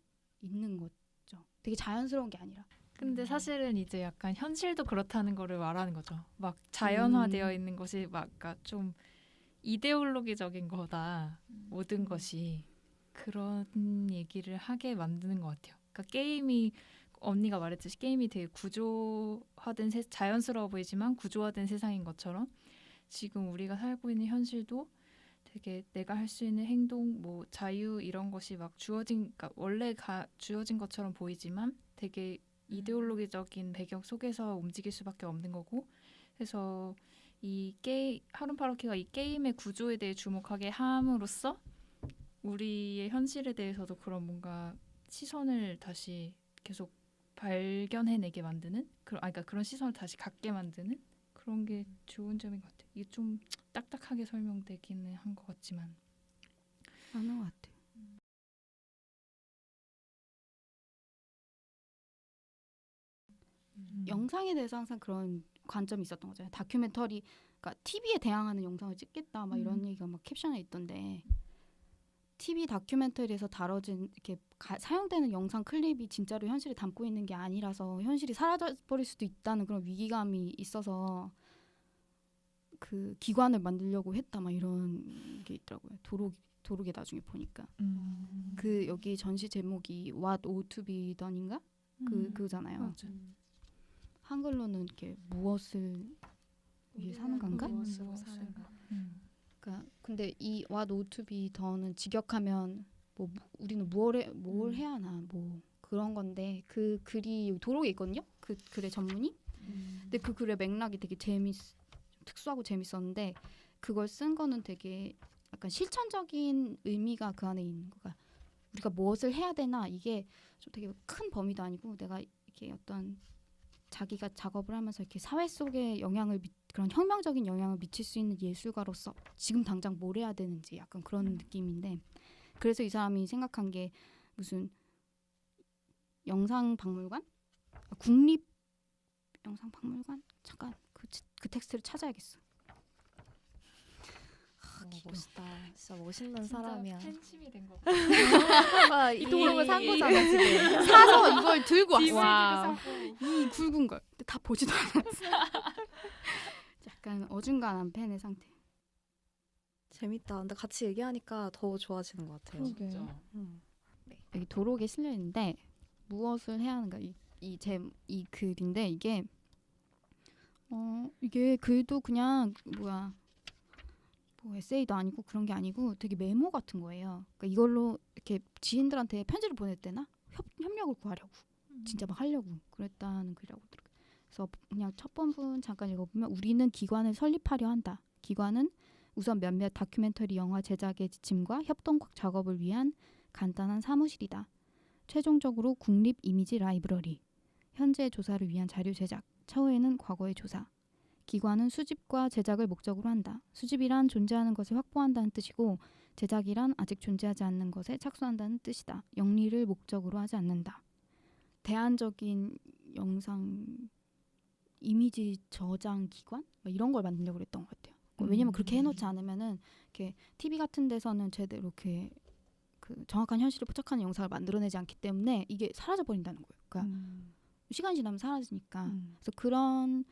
있는 거죠. 되게 자연스러운 게 아니라. 근데 사실은 이제 약간 현실도 그렇다는 거를 말하는 거죠. 막 자연화되어 있는 것이 막 좀 이데올로기적인 거다. 모든 것이 그런 얘기를 하게 만드는 것 같아요. 그러니까 게임이 언니가 말했듯이 게임이 되게 구조화된 자연스러워 보이지만 구조화된 세상인 것처럼 지금 우리가 살고 있는 현실도 되게 내가 할 수 있는 행동, 뭐 자유 이런 것이 막 그러니까 원래 주어진 것처럼 보이지만 되게 이데올로기적인 배경 속에서 움직일 수밖에 없는 거고, 그래서 하룬파루키가 이 게임의 구조에 대해 주목하게 함으로써 우리의 현실에 대해서도 그런 뭔가 시선을 다시 계속 발견해내게 만드는 그러니까 그런 시선을 다시 갖게 만드는 그런 게 좋은 점인 것 같아요. 이게 좀 딱딱하게 설명되기는 한 것 같지만 맞는 것 같아요. 영상에 대해서 항상 그런 관점이 있었던 거잖아요. 다큐멘터리, 그러니까 TV에 대항하는 영상을 찍겠다, 막 이런 얘기가 막 캡션에 있던데, TV 다큐멘터리에서 다뤄진 이렇게 사용되는 영상 클립이 진짜로 현실을 담고 있는 게 아니라서 현실이 사라져 버릴 수도 있다는 그런 위기감이 있어서 그 기관을 만들려고 했다, 막 이런 게 있더라고요. 도록에 나중에 보니까 그 여기 전시 제목이 What Ought to be Done인가? 그거잖아요. 맞아. 한글로는 이렇게 무엇을 위해 사는 건가? 무엇으로 사는가. 그러니까 근데 이 What ought to be done은 직역하면 뭐 우리는 뭘 해야 하나 뭐 그런 건데 그 글이 도록에 있거든요. 그 글의 전문이. 근데 그 글의 맥락이 되게 특수하고 재밌었는데 그걸 쓴 거는 되게 약간 실천적인 의미가 그 안에 있는 거가 우리가 무엇을 해야 되나 이게 좀 되게 큰 범위도 아니고 내가 이렇게 어떤 자기가 작업을 하면서 이렇게 사회 속에 그런 혁명적인 영향을 미칠 수 있는 예술가로서 지금 당장 뭘 해야 되는지 약간 그런 느낌인데 그래서 이 사람이 생각한 게 무슨 영상박물관? 국립 영상박물관? 잠깐 그 텍스트를 찾아야겠어. 멋있다. 진짜 멋있는 사람이야. 팬심이 된 거. 이 도록을 산 거잖아 지금. 사서 이걸 들고 왔어. 와. 이 굵은 걸. 근데 다 보지도 않았어. 약간 어중간한 팬의 상태. 재밌다. 근데 같이 얘기하니까 더 좋아지는 것 같아요. 진짜. 여기 도록에 실려 있는데 무엇을 해야 하는가 이 글인데 이게 이게 글도 그냥 뭐 에세이도 아니고 그런 게 아니고 되게 메모 같은 거예요. 그러니까 이걸로 이렇게 지인들한테 편지를 보낼 때나 협력을 구하려고 진짜 막 하려고 그랬다는 글이라고 들어요. 그래서 그냥 첫 번분 잠깐 읽어보면 우리는 기관을 설립하려 한다. 기관은 우선 몇몇 다큐멘터리 영화 제작의 지침과 협동 작업을 위한 간단한 사무실이다. 최종적으로 국립 이미지 라이브러리, 현재 조사를 위한 자료 제작, 차후에는 과거의 조사. 기관은 수집과 제작을 목적으로 한다. 수집이란 존재하는 것을 확보한다는 뜻이고 제작이란 아직 존재하지 않는 것에 착수한다는 뜻이다. 영리를 목적으로 하지 않는다. 대안적인 영상 이미지 저장 기관? 이런 걸 만들려고 그랬던 것 같아요. 왜냐면 그렇게 해놓지 않으면은 이렇게 TV 같은 데서는 제대로 이렇게 그 정확한 현실을 포착하는 영상을 만들어내지 않기 때문에 이게 사라져 버린다는 거예요. 그러니까 시간이 지나면 사라지니까. 그래서 그런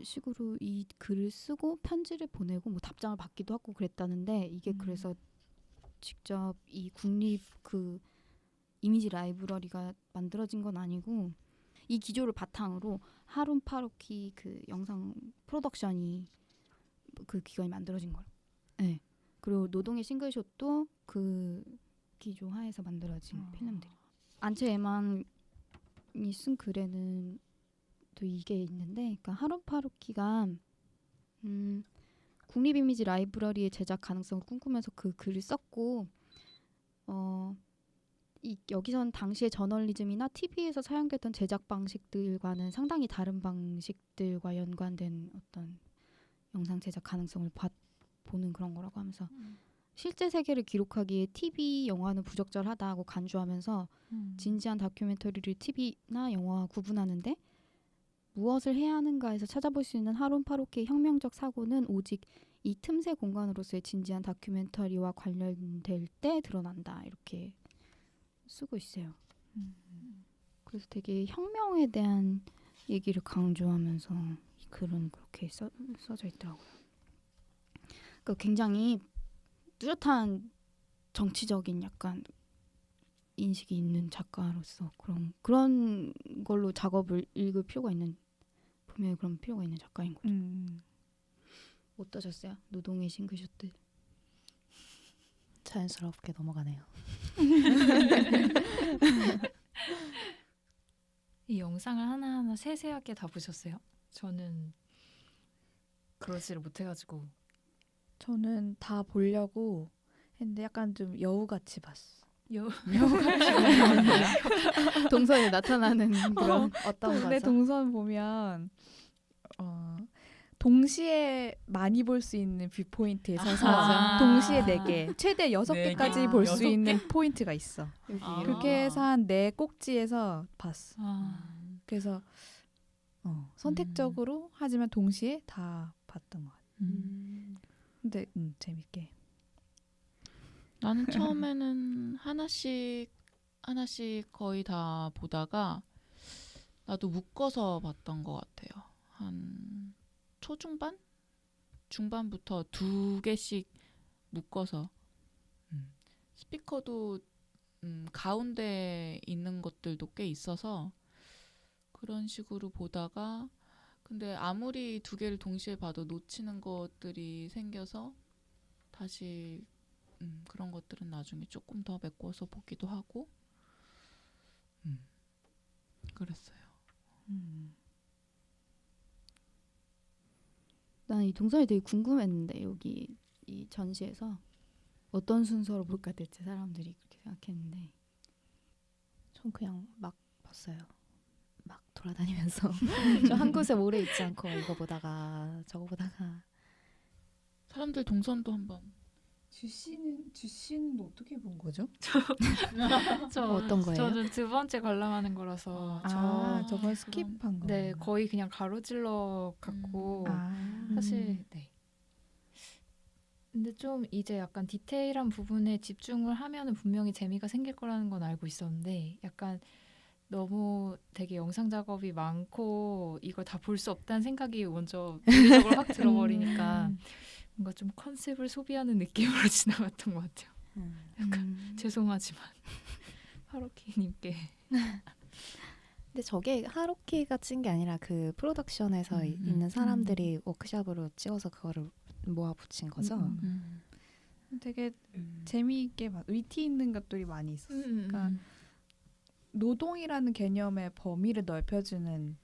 식으로 이 글을 쓰고 편지를 보내고 뭐 답장을 받기도 하고 그랬다는데 이게 그래서 직접 이 국립 그 이미지 라이브러리가 만들어진 건 아니고 이 기조를 바탕으로 하룬파루키 그 영상 프로덕션이 그 기관이 만들어진 거예요. 네. 그리고 노동의 싱글샷도 그 기조 하에서 만들어진 필름들. 안체 에만이 쓴 글에는 또 이게 있는데, 그러니까 하룬파루키가 국립 이미지 라이브러리의 제작 가능성을 꿈꾸면서 그 글을 썼고, 여기선 당시의 저널리즘이나 TV에서 사용됐던 제작 방식들과는 상당히 다른 방식들과 연관된 어떤 영상 제작 가능성을 보는 그런 거라고 하면서 실제 세계를 기록하기에 TV 영화는 부적절하다고 간주하면서 진지한 다큐멘터리를 TV나 영화와 구분하는데 무엇을 해야 하는가에서 찾아볼 수 있는 하룬파루키의 혁명적 사고는 오직 이 틈새 공간으로서의 진지한 다큐멘터리와 관련될 때 드러난다. 이렇게 쓰고 있어요. 그래서 되게 혁명에 대한 얘기를 강조하면서 이 글은 그렇게 써져 있더라고요. 그러니까 굉장히 뚜렷한 정치적인 약간 인식이 있는 작가로서 그런 걸로 작업을 읽을 필요가 있는 분명히 그런 필요가 있는 작가인 거죠. 어떠셨어요? 노동의 싱글쇼트. 자연스럽게 넘어가네요. 이 영상을 하나하나 세세하게 다 보셨어요? 저는 그러지를 못해가지고 저는 다 보려고 했는데 약간 좀 여우같이 봤어. 동선에 나타나는 그런 어떤 근데 거죠? 동선 보면 동시에 많이 볼 수 있는 뷰 포인트에 서서 맞아. 동시에 4개, 최대 6개까지 개? 볼 수 6개? 있는 포인트가 있어. 아. 그렇게 해서 한 4꼭지에서 봤어. 아, 그래서 선택적으로 하지만 동시에 다 봤던 것 같아. 근데 재밌게. 나는 처음에는 하나씩 거의 다 보다가 나도 묶어서 봤던 것 같아요. 한 초중반? 중반부터 2개씩 묶어서 스피커도 가운데 있는 것들도 꽤 있어서 그런 식으로 보다가 근데 아무리 2개를 동시에 봐도 놓치는 것들이 생겨서 다시 그런 것들은 나중에 조금 더 메꿔서 보기도 하고 그랬어요. 난 이 동선이 되게 궁금했는데 여기 이 전시에서 어떤 순서로 볼까 대체 사람들이 그렇게 생각했는데 전 그냥 막 봤어요. 막 돌아다니면서 저 한 곳에 오래 있지 않고 이거 보다가 저거 보다가 사람들 동선도 한번 주씨는 어떻게 본 거죠? 어떤 거예요? 저는 2번째 관람하는 거라서 저건 스킵한 거. 네, 거의 그냥 가로질러 갔고 사실 네. 근데 좀 이제 약간 디테일한 부분에 집중을 하면은 분명히 재미가 생길 거라는 건 알고 있었는데 약간 너무 되게 영상 작업이 많고 이걸 다 볼 수 없다는 생각이 먼저 물리적으로 확 들어버리니까 뭔가 좀 컨셉을 소비하는 느낌으로 지나갔던 것 같아요. 죄송하지만 하루키님께 근데 저게 하루키가 찍은 게 아니라 그 프로덕션에서 있는 사람들이 워크샵으로 찍어서 그거를 모아 붙인 거죠. 되게 재미있게 위트 있는 것들이 많이 있었어. 그러니까 노동이라는 개념의 범위를 넓혀주는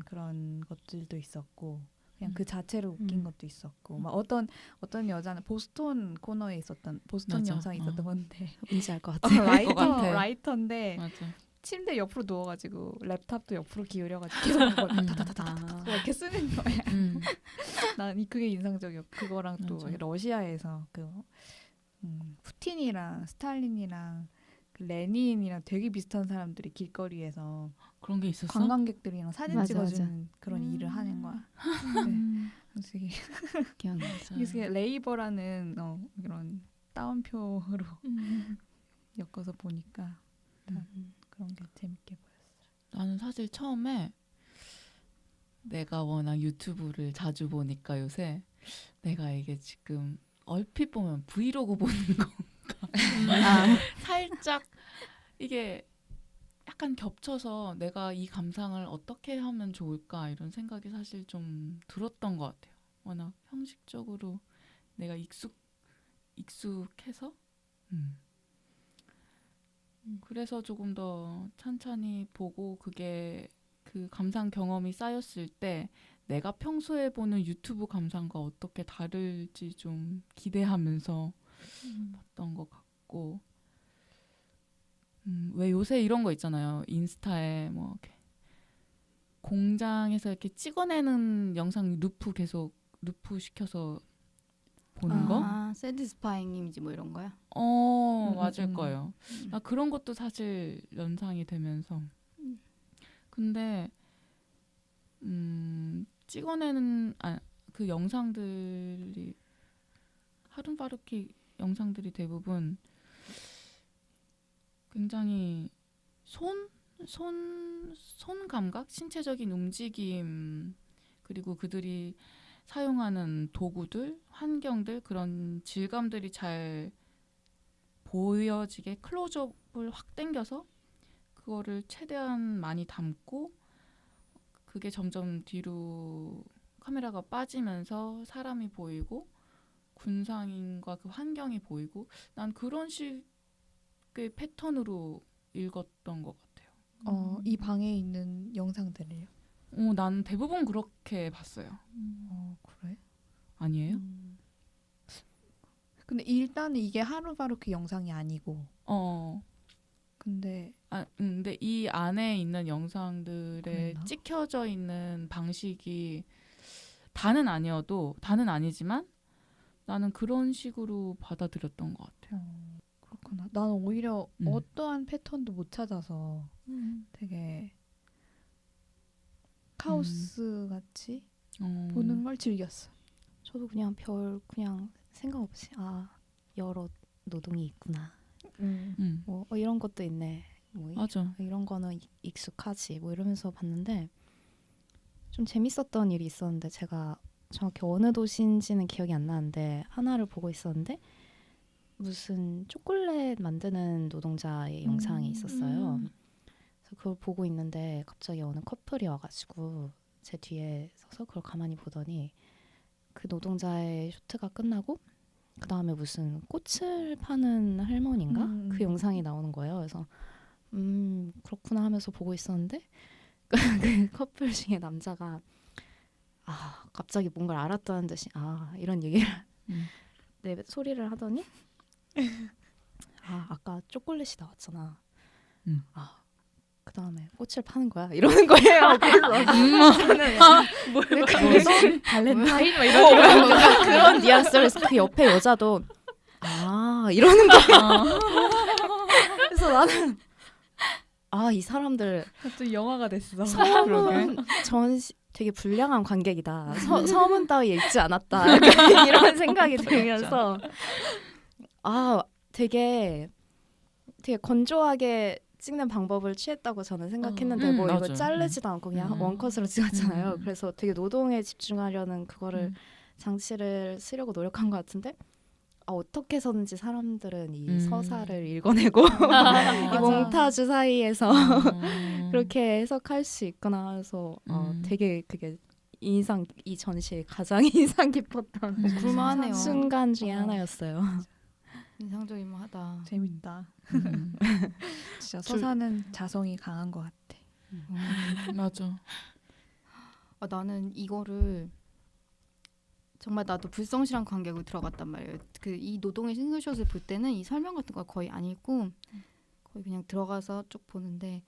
그런 것들도 있었고 그냥 그 자체로 웃긴 것도 있었고 막 어떤 여자는 보스턴 코너에 있었던 보스턴 맞아. 영상이 있었던 건데 뭔지 알 것 같아요. 것 같아. 라이터인데 맞아. 침대 옆으로 누워가지고 랩탑도 옆으로 기울여가지고 계속 그걸 타타타타타 이렇게 쓰는 거야. 난 그게 인상적이었고 그거랑 또 맞아. 러시아에서 그 푸틴이랑 스탈린이랑 그 레닌이랑 되게 비슷한 사람들이 길거리에서 그런 게 있었어? 관광객들이랑 사진 맞아, 찍어주는 그런 일을 하는 거야. 네. 그래서 이게 기억나죠. 이게 레이버라는 이런 따옴표로 엮어서 보니까 그런 게 재밌게 보였어요. 나는 사실 처음에 내가 워낙 유튜브를 자주 보니까 요새 내가 이게 지금 얼핏 보면 브이로그 보는 건가 살짝 이게 약간 겹쳐서 내가 이 감상을 어떻게 하면 좋을까 이런 생각이 사실 좀 들었던 것 같아요. 워낙 형식적으로 내가 익숙해서 그래서 조금 더 찬찬히 보고 그게 그 감상 경험이 쌓였을 때 내가 평소에 보는 유튜브 감상과 어떻게 다를지 좀 기대하면서 봤던 것 같고 왜 요새 이런 거 있잖아요. 인스타에 뭐 이렇게 공장에서 이렇게 찍어내는 영상 루프 시켜서 보는 거? 세디스파잉 이미지 뭐 이런 거야? 맞을 거예요. 나 그런 것도 사실 연상이 되면서 근데 찍어내는 그 영상들이 하룬파루키 영상들이 대부분 굉장히 손 감각, 신체적인 움직임 그리고 그들이 사용하는 도구들, 환경들 그런 질감들이 잘 보여지게 클로즈업을 확 당겨서 그거를 최대한 많이 담고 그게 점점 뒤로 카메라가 빠지면서 사람이 보이고 군상인과 그 환경이 보이고 난 그런 식의 패턴으로 읽었던 것 같아요. 이 방에 있는 영상들을요? 난 대부분 그렇게 봤어요. 그래? 아니에요? 근데 일단은 이게 하루바로 그 영상이 아니고 근데 근데 이 안에 있는 영상들에 그랬나? 찍혀져 있는 방식이 다는 아니지만 나는 그런 식으로 받아들였던 것 같아요. 그렇구나. 나는 오히려 음. 어떠한 패턴도 못 찾아서 되게 카오스 같이 보는 걸 즐겼어. 저도 그냥 그냥 생각 없이 여러 노동이 있구나. 뭐 이런 것도 있네. 뭐 맞아. 이런 거는 익숙하지. 뭐 이러면서 봤는데 좀 재밌었던 일이 있었는데 제가 정확히 어느 도시인지는 기억이 안 나는데 하나를 보고 있었는데 무슨 초콜릿 만드는 노동자의 영상이 있었어요. 그래서 그걸 보고 있는데 갑자기 어느 커플이 와가지고 제 뒤에 서서 그걸 가만히 보더니 그 노동자의 쇼트가 끝나고 그 다음에 무슨 꽃을 파는 할머니인가? 그 영상이 나오는 거예요. 그래서 그렇구나 하면서 보고 있었는데 그 커플 중에 남자가 갑자기 뭔가를 알았다는 듯이 이런 얘기를 내 소리를 하더니 아까 초콜릿이 나왔잖아. 그 다음에 꽃을 파는 거야 이러는 거예요. 그래서 발렌타인 막 이런 그런 뉘앙스를 그 옆에 여자도 이러는 거야. 그래서 나는 이 사람들 또 영화가 됐어. 서문 전시 되게 불량한 관객이다. 서문 따위에 있지 않았다. 약간 이런 생각이 들면서 되게 건조하게 찍는 방법을 취했다고 저는 생각했는데 뭐 이거 맞아. 자르지도 않고 그냥 원컷으로 찍었잖아요. 그래서 되게 노동에 집중하려는 그거를 장치를 쓰려고 노력한 것 같은데 어떻게 해서든지 사람들은 이 서사를 읽어내고 이 몽타주 사이에서 그렇게 해석할 수 있구나 해서 되게 그게 이 전시의 가장 인상 깊었던 그럴만하네요. 순간 중에 하나였어요. 인상적이하다. 재밌다. 진짜 서사는 자성이 강한 것 같아. 맞아. 나는 이거를 정말 나도 불성실한 관객으로 들어갔단 말이에요. 그 이 노동의 싱글샷을 볼 때는 이 설명 같은 거 거의 안 읽고 거의 그냥 들어가서 쭉 보는데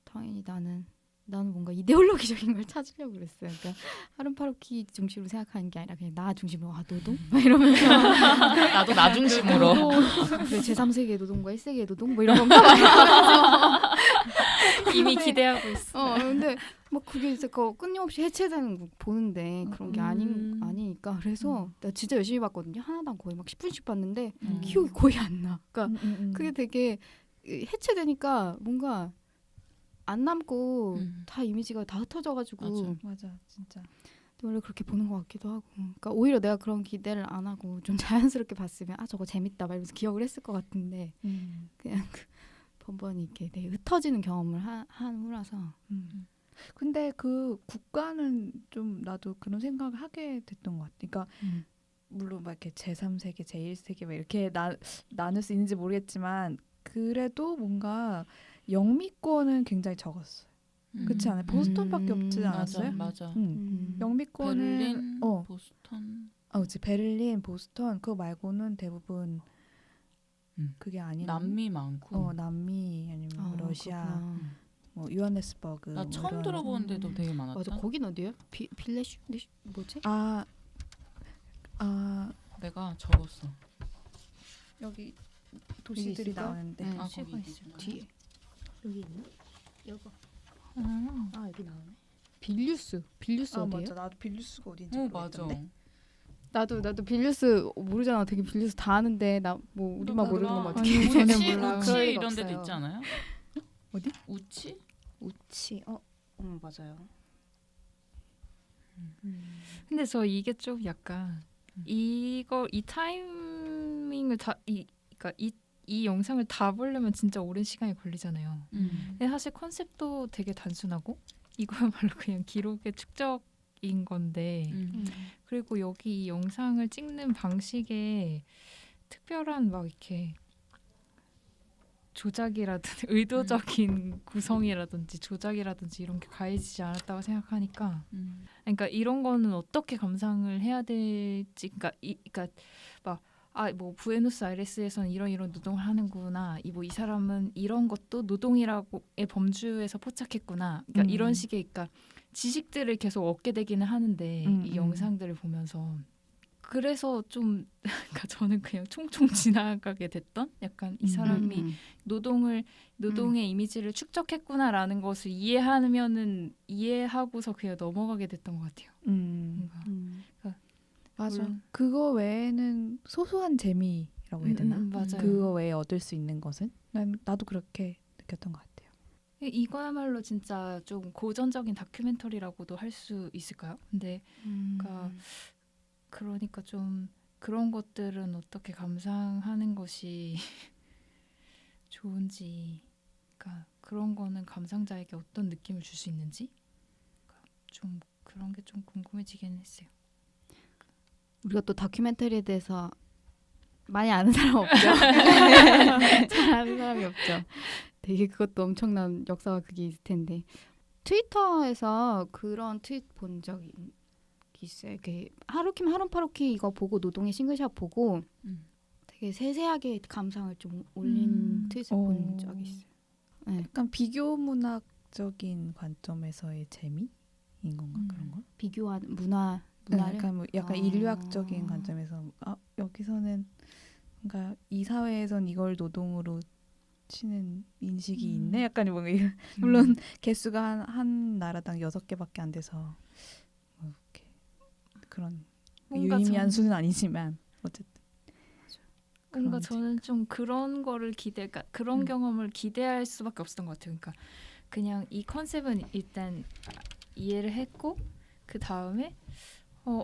당연히 나는 뭔가 이데올로기적인 걸 찾으려고 그랬어요. 그러니까 하룬파루키 중심으로 생각하는 게 아니라 그냥 나 중심으로 노동? 막 이러면서 나도 나 중심으로. 그래, 제3세계 노동과 1세계 노동 뭐 이런 건가 이미 기대하고 있어. 근데 막 그게 이제 끊임없이 해체되는 거 보는데 그런 게 아니니까 그래서 나 진짜 열심히 봤거든요. 하나당 거의 막 10분씩 봤는데 기억이 거의 안 나. 그러니까 그게 되게 해체되니까 뭔가 안 남고 다 이미지가 다 흩어져가지고 맞아 진짜. 원래 그렇게 보는 것 같기도 하고 그러니까 오히려 내가 그런 기대를 안 하고 좀 자연스럽게 봤으면 저거 재밌다 막 이러면서 기억을 했을 것 같은데 그냥 번번이 이렇게 되게 흩어지는 경험을 함으로써 근데 그 국가는 좀 나도 그런 생각을 하게 됐던 것 같아. 그러니까 물론 막 이렇게 제3세계, 제1세계 막 이렇게 나눌 수 있는지 모르겠지만 그래도 뭔가 영미권은 굉장히 적었어요. 그렇지 않아요? 보스턴밖에 없지 않았어요? 맞아. 영미권은 베를린, 보스턴. 그렇지. 베를린, 보스턴 그거 말고는 대부분 그게 아닌 남미 많고. 남미 아니면 러시아, 그렇구나. 뭐 요하네스버그. 나 처음 들어보는 데도 되게 많았다. 맞아. 거긴 어디예요? 빌레슈 뭐지? 내가 적었어. 여기 도시들이 있을까? 나오는데 네. 거기 있구나. 뒤에 여기 있나? 여기. 여기 나오네. 빌뉴스 어디예요? 맞아. 나도 빌뉴스가 어딘지 맞아. 모르겠던데. 나도 빌뉴스 모르잖아. 되게 빌뉴스 다 아는데 나 뭐 우리만 모르는 거면 어떡해? 아니, 저는 몰라요. 우치 그럴 리가 이런 데도 없어요. 있지 않아요? 어디? 우치? 우치. 맞아요. 근데 저 이게 좀 약간 이 타이밍을 그러니까 이 영상을 다 보려면 진짜 오랜 시간이 걸리잖아요. 근데 사실 컨셉도 되게 단순하고 이거야말로 그냥 기록의 축적인 건데 그리고 여기 이 영상을 찍는 방식에 특별한 막 이렇게 조작이라든지 의도적인 구성이라든지 조작이라든지 이런 게 가해지지 않았다고 생각하니까 그러니까 이런 거는 어떻게 감상을 해야 될지 그러니까 막 뭐 부에노스아이레스에서는 이런 노동을 하는구나. 이 사람은 이런 것도 노동이라고의 범주에서 포착했구나. 그러니까 이런 식의 그러니까 지식들을 계속 얻게 되기는 하는데 이 영상들을 보면서 그래서 좀 그러니까 저는 그냥 총총 지나가게 됐던 약간 이 사람이 노동의 이미지를 축적했구나라는 것을 이해하고서 그냥 넘어가게 됐던 것 같아요. 뭔가. 그러니까 맞아. 물론- 그거 외에는 소소한 재미라고 해야 되나? 맞아요. 그거 외에 얻을 수 있는 것은 나도 그렇게 느꼈던 것 같아요. 이거야말로 진짜 좀 고전적인 다큐멘터리라고도 할 수 있을까요? 근데 그러니까 좀 그런 것들은 어떻게 감상하는 것이 좋은지, 그러니까 그런 거는 감상자에게 어떤 느낌을 줄 수 있는지, 그러니까 좀 그런 게 좀 궁금해지긴 했어요. 우리가 또 다큐멘터리에 대해서 많이 아는 사람 없죠. 잘 아는 사람이 없죠. 되게 그것도 엄청난 역사가 그게 있을 텐데 트위터에서 그런 트윗 본 적이 있어요. 이렇게 하루파루키 이거 보고 노동의 싱글샷 보고 되게 세세하게 감상을 좀 올린 트윗을 본 적이 있어요. 네. 약간 비교 문학적인 관점에서의 재미인 건가 그런 거? 비교하는 문화를 약간 인류학적인 관점에서 여기서는 뭔가 이 사회에선 이걸 노동으로 치는 인식이 있네. 약간 뭔가 물론 개수가 한 나라당 6개밖에 안 돼서 뭐 이렇게 그런 뭔가 유의미한 수는 아니지만 어쨌든 뭔가 그런 저는 좀 그런 거를 그러니까 그런 경험을 기대할 수밖에 없었던 것 같아요. 그러니까 그냥 이 컨셉은 일단 이해를 했고 그 다음에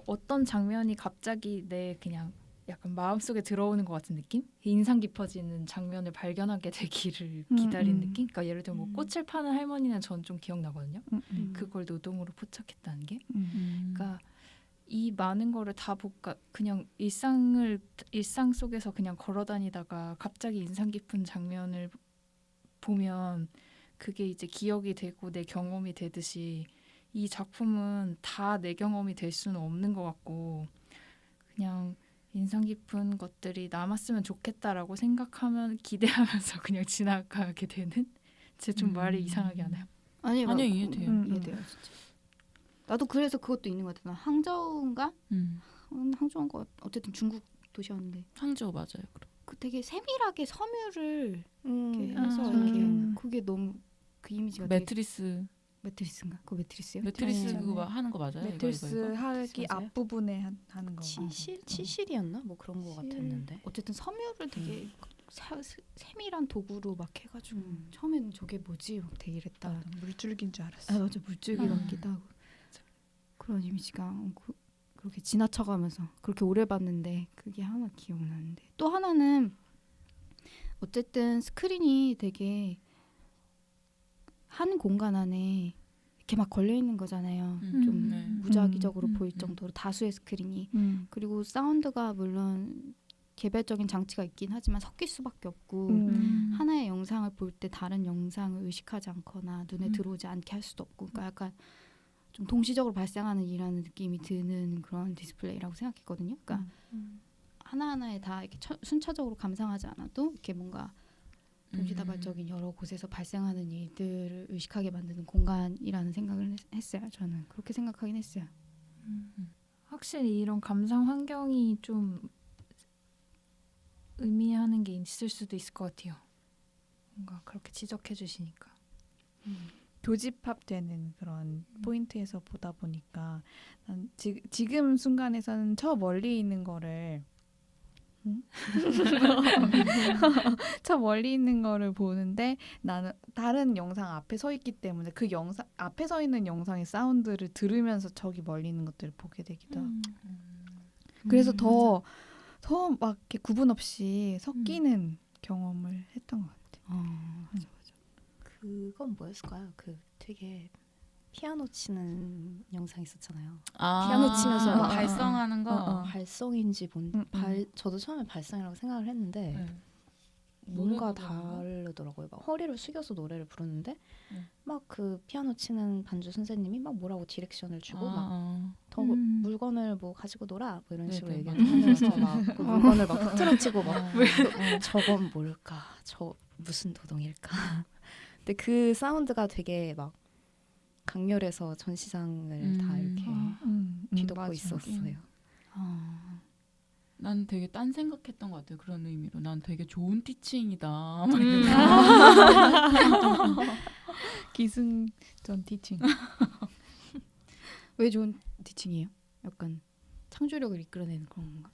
어떤 장면이 갑자기 내 그냥 약간 마음속에 들어오는 것 같은 느낌? 인상 깊어지는 장면을 발견하게 되기를 기다린 느낌? 그러니까 예를 들면 뭐 꽃을 파는 할머니는 전 좀 기억나거든요. 그걸 노동으로 포착했다는 게. 그러니까 이 많은 거를 다 볼까 그냥 일상 속에서 그냥 걸어다니다가 갑자기 인상 깊은 장면을 보면 그게 이제 기억이 되고 내 경험이 되듯이 이 작품은 다 내 경험이 될 수는 없는 것 같고 그냥 인상 깊은 것들이 남았으면 좋겠다라고 생각하면 기대하면서 그냥 지나가게 되는 제 좀 말이 이상하게 하나요? 아니요 이해돼요. 이해돼요 진짜. 나도 그래서 그것도 있는 것 같아. 항저우인가? 항저우인가? 어쨌든 중국 도시였는데 항저우 맞아요. 그럼. 그 되게 세밀하게 섬유를 이렇게 아, 해서 저는 이렇게 그게 너무 그 이미지가 되게 매트리스인가? 그거 매트리스요? 매트리스 아니, 그거 하는 거 맞아요? 매트리스 하기 맞아요? 앞부분에 하는 거. 치실이었나? 뭐 그런 거 같았는데. 어쨌든 섬유를 되게 세밀한 도구로 막 해가지고 처음에는 저게 뭐지? 막 되게 이랬다. 물줄기인 줄 알았어. 맞아 물줄기 같기도 하고 그런 이미지가 그렇게 지나쳐가면서 그렇게 오래 봤는데 그게 하나 기억나는데 또 하나는 어쨌든 스크린이 되게 한 공간 안에 이렇게 막 걸려 있는 거잖아요. 좀 네. 무작위적으로 보일 정도로 다수의 스크린이 그리고 사운드가 물론 개별적인 장치가 있긴 하지만 섞일 수밖에 없고 하나의 영상을 볼 때 다른 영상을 의식하지 않거나 눈에 들어오지 않게 할 수도 없고 그러니까 약간 좀 동시적으로 발생하는 일이라는 느낌이 드는 그런 디스플레이라고 생각했거든요. 그러니까 하나하나에 다 이렇게 순차적으로 감상하지 않아도 이렇게 뭔가 동시다발적인 여러 곳에서 발생하는 일들을 의식하게 만드는 공간이라는 생각을 했어요. 저는 그렇게 생각하긴 했어요. 확실히 이런 감상 환경이 좀 의미하는 게 있을 수도 있을 것 같아요. 뭔가 그렇게 지적해 주시니까. 교집합되는 그런 포인트에서 보다 보니까 난 지금 순간에서는 저 멀리 있는 거를 저 멀리 있는 거를 보는데 나는 다른 영상 앞에 서 있기 때문에 그 영상 앞에 서 있는 영상의 사운드를 들으면서 저기 멀리 있는 것들을 보게 되기도 하고 그래서 더 막 이렇게 구분 없이 섞이는 경험을 했던 것 같아요. 맞아. 그건 뭐였을까요? 그 되게 피아노 치는 영상 있었잖아요. 피아노 치면서 발성하는 거. 발성인지 저도 처음에 발성이라고 생각을 했는데 뭔가 노래 부르는 거? 다르더라고요. 막 허리를 숙여서 노래를 부르는데 응. 막 그 피아노 치는 반주 선생님이 막 뭐라고 디렉션을 주고 막 아, 더 물건을 뭐 가지고 놀아 뭐 이런 네네, 식으로 맞아요. 얘기하면서 막 그 물건을 막 흐트러치고 막 어. 저건 뭘까? 저 무슨 노동일까? 근데 그 사운드가 되게 막 강렬해서 전시장을 다 이렇게 뒤덮고 맞아. 있었어요. 난 되게 딴 생각했던 것 같아요. 그런 의미로. 난 되게 좋은 티칭이다. 막 기승전 티칭. 왜 좋은 티칭이에요? 약간 창조력을 이끌어내는 그런 건가?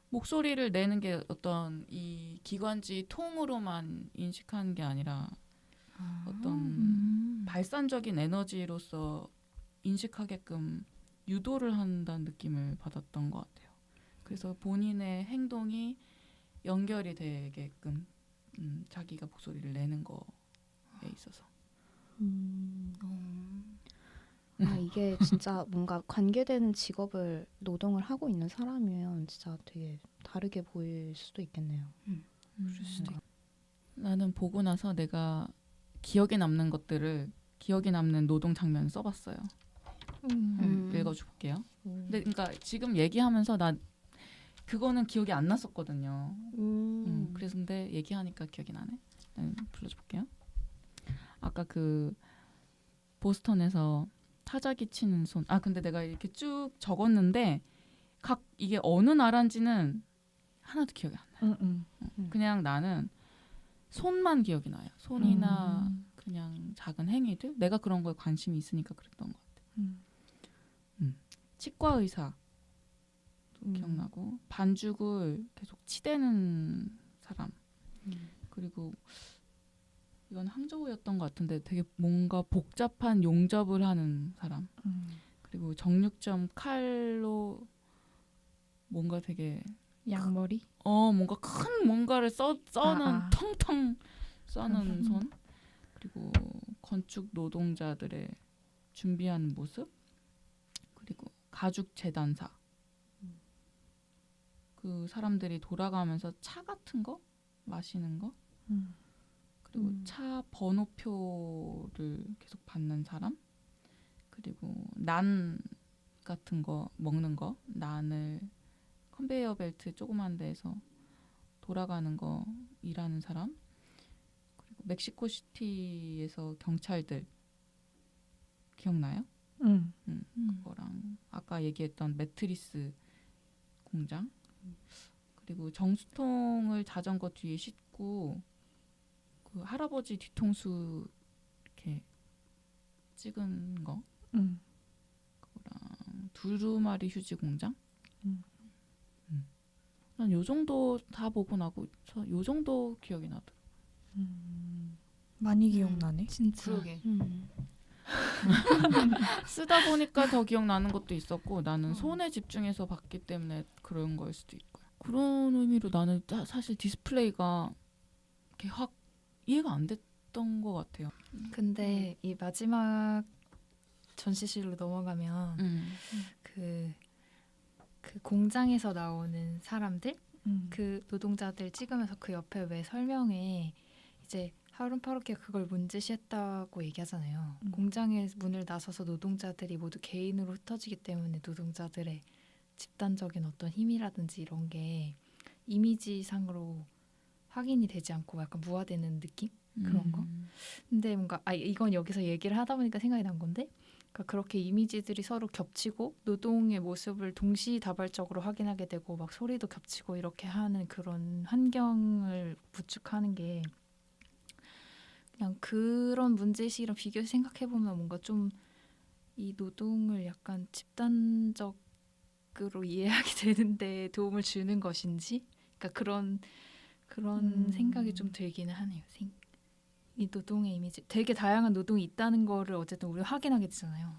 목소리를 내는 게 어떤 이 기관지 통으로만 인식하는 게 아니라 어떤 발산적인 에너지로서 인식하게끔 유도를 한다는 느낌을 받았던 것 같아요. 그래서 본인의 행동이 연결이 되게끔 자기가 목소리를 내는 거에 있어서. 아 이게 진짜 뭔가 관계되는 직업을 노동을 하고 있는 사람이면 진짜 되게 다르게 보일 수도 있겠네요. 그럴 수도 있고. 나는 보고 나서 내가 기억에 남는 것들을 기억에 남는 노동 장면을 써봤어요. 읽어줄게요. 근데 그러니까 지금 얘기하면서 나 그거는 기억이 안 났었거든요. 그래서 근데 얘기하니까 기억이 나네. 불러줄게요. 아까 그 보스턴에서 타자기 치는 손. 아 근데 내가 이렇게 쭉 적었는데 각 이게 어느 나라인지는 하나도 기억이 안 나요. 그냥 나는 손만 기억이 나요. 손이나 그냥 작은 행위들. 내가 그런 거에 관심이 있으니까 그랬던 것 같아. 치과 의사 기억나고 반죽을 계속 치대는 사람. 그리고 이건 항저우였던 것 같은데 되게 뭔가 복잡한 용접을 하는 사람. 그리고 정육점 칼로 뭔가 되게 양머리? 뭔가 큰 뭔가를 써는 텅텅 써는 손. 그리고 건축 노동자들의 준비하는 모습. 그리고 가죽 재단사. 그 사람들이 돌아가면서 차 같은 거 마시는 거. 그리고 차 번호표를 계속 받는 사람. 그리고 난 같은 거 먹는 거. 난을 컨베이어 벨트 조그만 데에서 돌아가는 거 일하는 사람. 그리고 멕시코 시티에서 경찰들 기억나요? 그거랑 아까 얘기했던 매트리스 공장. 그리고 정수통을 자전거 뒤에 싣고 그 할아버지 뒤통수 이렇게 찍은 거. 그거랑 두루마리 휴지 공장. 난 요 정도 다 보고 나고 요 정도 기억이 나더라고. 많이 기억나네. 진짜. 그러게. 쓰다 보니까 더 기억나는 것도 있었고 나는 손에 집중해서 봤기 때문에 그런 거일 수도 있고요. 그런 의미로 나는 사실 디스플레이가 이렇게 확 이해가 안 됐던 것 같아요. 근데 이 마지막 전시실로 넘어가면 그 공장에서 나오는 사람들 그 노동자들 찍으면서 그 옆에 왜 설명에 이제 하룬 파루키가 그걸 문제시했다고 얘기하잖아요. 공장의 문을 나서서 노동자들이 모두 개인으로 흩어지기 때문에 노동자들의 집단적인 어떤 힘이라든지 이런 게 이미지상으로 확인이 되지 않고 약간 무화되는 느낌? 그런 거? 근데 뭔가 이건 여기서 얘기를 하다 보니까 생각이 난 건데 그러니까 그렇게 이미지들이 서로 겹치고 노동의 모습을 동시다발적으로 확인하게 되고 막 소리도 겹치고 이렇게 하는 그런 환경을 구축하는 게 그냥 그런 문제의식이랑 비교해서 생각해보면 뭔가 좀 이 노동을 약간 집단적으로 이해하게 되는데 도움을 주는 것인지 그러니까 그런 생각이 좀 들기는 하네요. 이 노동의 이미지 되게 다양한 노동이 있다는 거를 어쨌든 우리가 확인하게 되잖아요.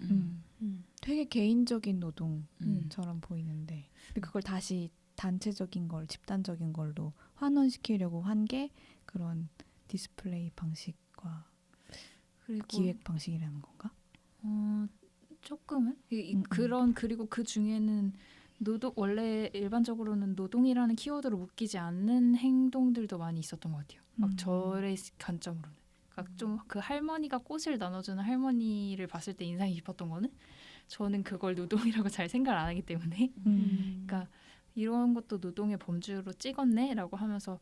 되게 개인적인 노동처럼 보이는데 근데 그걸 다시 단체적인 걸 집단적인 걸로 환원시키려고 한 게 그런 디스플레이 방식과 그리고 기획 방식이라는 건가? 조금은 그런 그리고 그 중에는 노동 원래 일반적으로는 노동이라는 키워드로 묶이지 않는 행동들도 많이 있었던 것 같아요. 막 저의 관점으로는. 그러니까 좀 그 할머니가 꽃을 나눠주는 할머니를 봤을 때 인상이 깊었던 거는 저는 그걸 노동이라고 잘 생각을 안 하기 때문에 그러니까 이런 것도 노동의 범주로 찍었네라고 하면서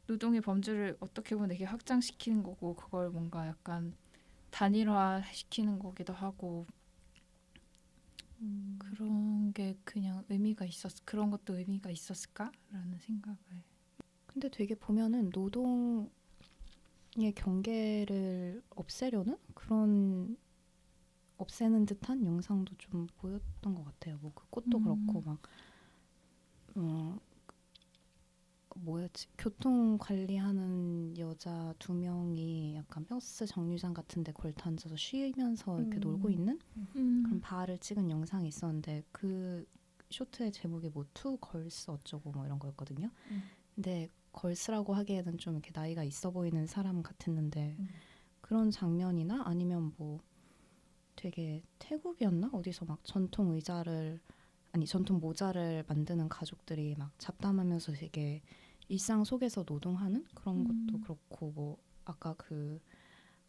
노동의 범주를 어떻게 보면 되게 확장시키는 거고 그걸 뭔가 약간 단일화시키는 거기도 하고 그런 게 그냥 그런 것도 의미가 있었을까라는 생각을. 근데 되게 보면은 노동의 경계를 없애려는 그런 없애는 듯한 영상도 좀 보였던 것 같아요. 뭐 그 꽃도 그렇고 막 뭐였지? 교통 관리하는 여자 2명이 약간 버스 정류장 같은데 걸터 앉아서 쉬면서 이렇게 놀고 있는 그런 바를 찍은 영상이 있었는데 그 쇼트의 제목이 뭐 투 걸스 어쩌고 뭐 이런 거였거든요. 근데 걸스라고 하기에는 좀 이렇게 나이가 있어 보이는 사람 같았는데 그런 장면이나 아니면 뭐 되게 태국이었나? 어디서 막 전통 모자를 만드는 가족들이 막 잡담하면서 되게 일상 속에서 노동하는 그런 것도 그렇고 뭐 아까 그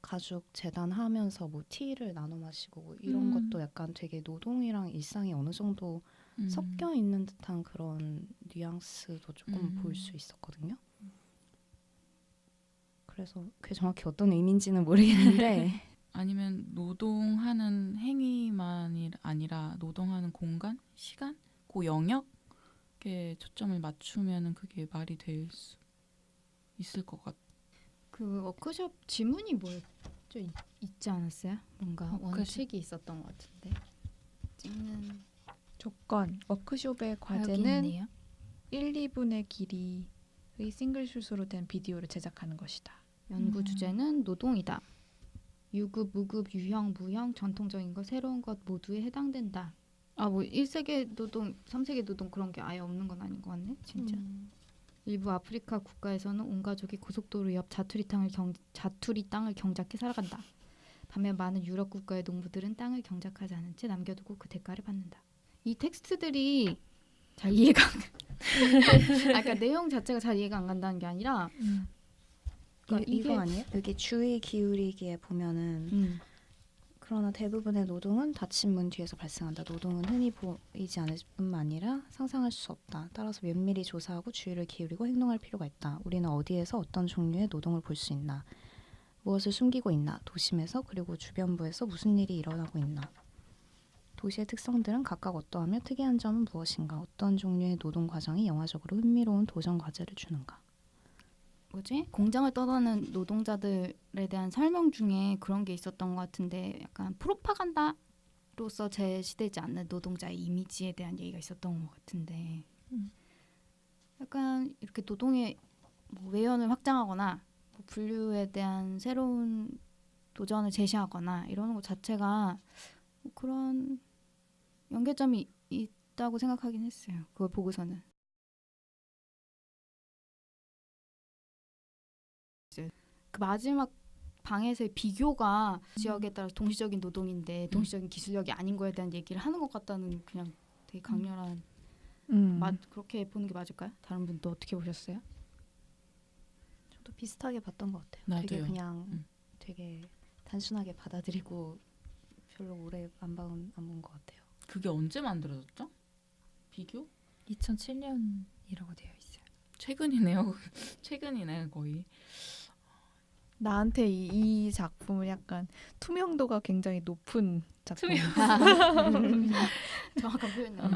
가죽 재단 하면서 뭐 티를 나눠 마시고 뭐 이런 것도 약간 되게 노동이랑 일상이 어느 정도 섞여 있는 듯한 그런 뉘앙스도 조금 볼 수 있었거든요. 그래서 그게 정확히 어떤 의미인지는 모르겠는데 아니면 노동하는 행위만이 아니라 노동하는 공간, 시간, 그 영역에 초점을 맞추면은 그게 말이 될 수 있을 것 같아. 그 워크숍 지문이 뭐였죠? 있지 않았어요? 뭔가 워크숍? 원칙이 있었던 것 같은데 찍는 조건 워크숍의 여기 과제는 있네요. 1, 2분의 길이의 싱글슛으로 된 비디오를 제작하는 것이다. 연구 주제는 노동이다. 유급, 무급, 유형, 무형, 전통적인 것, 새로운 것 모두에 해당된다. 아, 뭐 1세계 노동, 3세계 노동 그런 게 아예 없는 건 아닌 것 같네. 진짜. 일부 아프리카 국가에서는 온 가족이 고속도로 옆 자투리 땅을 경작해 살아간다. 반면 많은 유럽 국가의 농부들은 땅을 경작하지 않은 채 남겨두고 그 대가를 받는다. 이 텍스트들이 잘 이해가 안 그러니까 내용 자체가 잘 이해가 안 간다는 게 아니라 그러니까 이거 아니에요? 여기 주의 기울이기에 보면은 그러나 대부분의 노동은 닫힌 문 뒤에서 발생한다. 노동은 흔히 보이지 않을 뿐만 아니라 상상할 수 없다. 따라서 면밀히 조사하고 주의를 기울이고 행동할 필요가 있다. 우리는 어디에서 어떤 종류의 노동을 볼 수 있나? 무엇을 숨기고 있나? 도심에서 그리고 주변부에서 무슨 일이 일어나고 있나? 도시의 특성들은 각각 어떠하며 특이한 점은 무엇인가? 어떤 종류의 노동 과정이 영화적으로 흥미로운 도전 과제를 주는가? 공장을 떠나는 노동자들에 대한 설명 중에 그런 게 있었던 것 같은데 약간 프로파간다로서 제시되지 않는 노동자의 이미지에 대한 얘기가 있었던 것 같은데 약간 이렇게 노동의 뭐 외연을 확장하거나 뭐 분류에 대한 새로운 도전을 제시하거나 이러는 것 자체가 뭐 그런 연계점이 있다고 생각하긴 했어요. 그걸 보고서는. 그 마지막 방에서의 비교가 지역에 따라 동시적인 노동인데 동시적인 기술력이 아닌 거에 대한 얘기를 하는 것 같다는 그냥 되게 강렬한 그렇게 보는 게 맞을까요? 다른 분도 어떻게 보셨어요? 저도 비슷하게 봤던 것 같아요. 나도요. 되게 그냥 되게 단순하게 받아들이고 별로 오래 안 본 것 같아요. 그게 언제 만들어졌죠? 비교? 2007년이라고 되어 있어요. 최근이네요. 최근이네 거의. 나한테 이 작품은 약간 투명도가 굉장히 높은 작품. 정확한 표현이네요.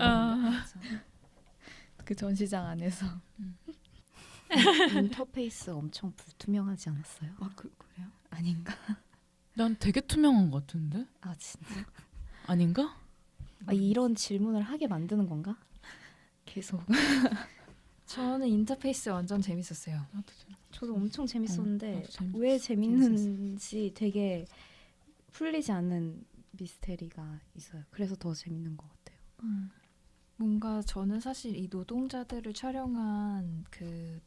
그 전시장 안에서. 인터페이스 엄청 불투명하지 않았어요? 그래요? 아닌가? 난 되게 투명한 것 같은데? 아 진짜? 아닌가? 이런 질문을 하게 만드는 건가? 계속. 저는 인터페이스 완전 재밌었어요. 저도 엄청 재밌었는데 나도 재밌었어. 왜 재밌는지 되게 풀리지 않는 미스테리가 있어요. 그래서 더 재밌는 것 같아요. 뭔가 저는 사실 이 노동자들을 촬영한 그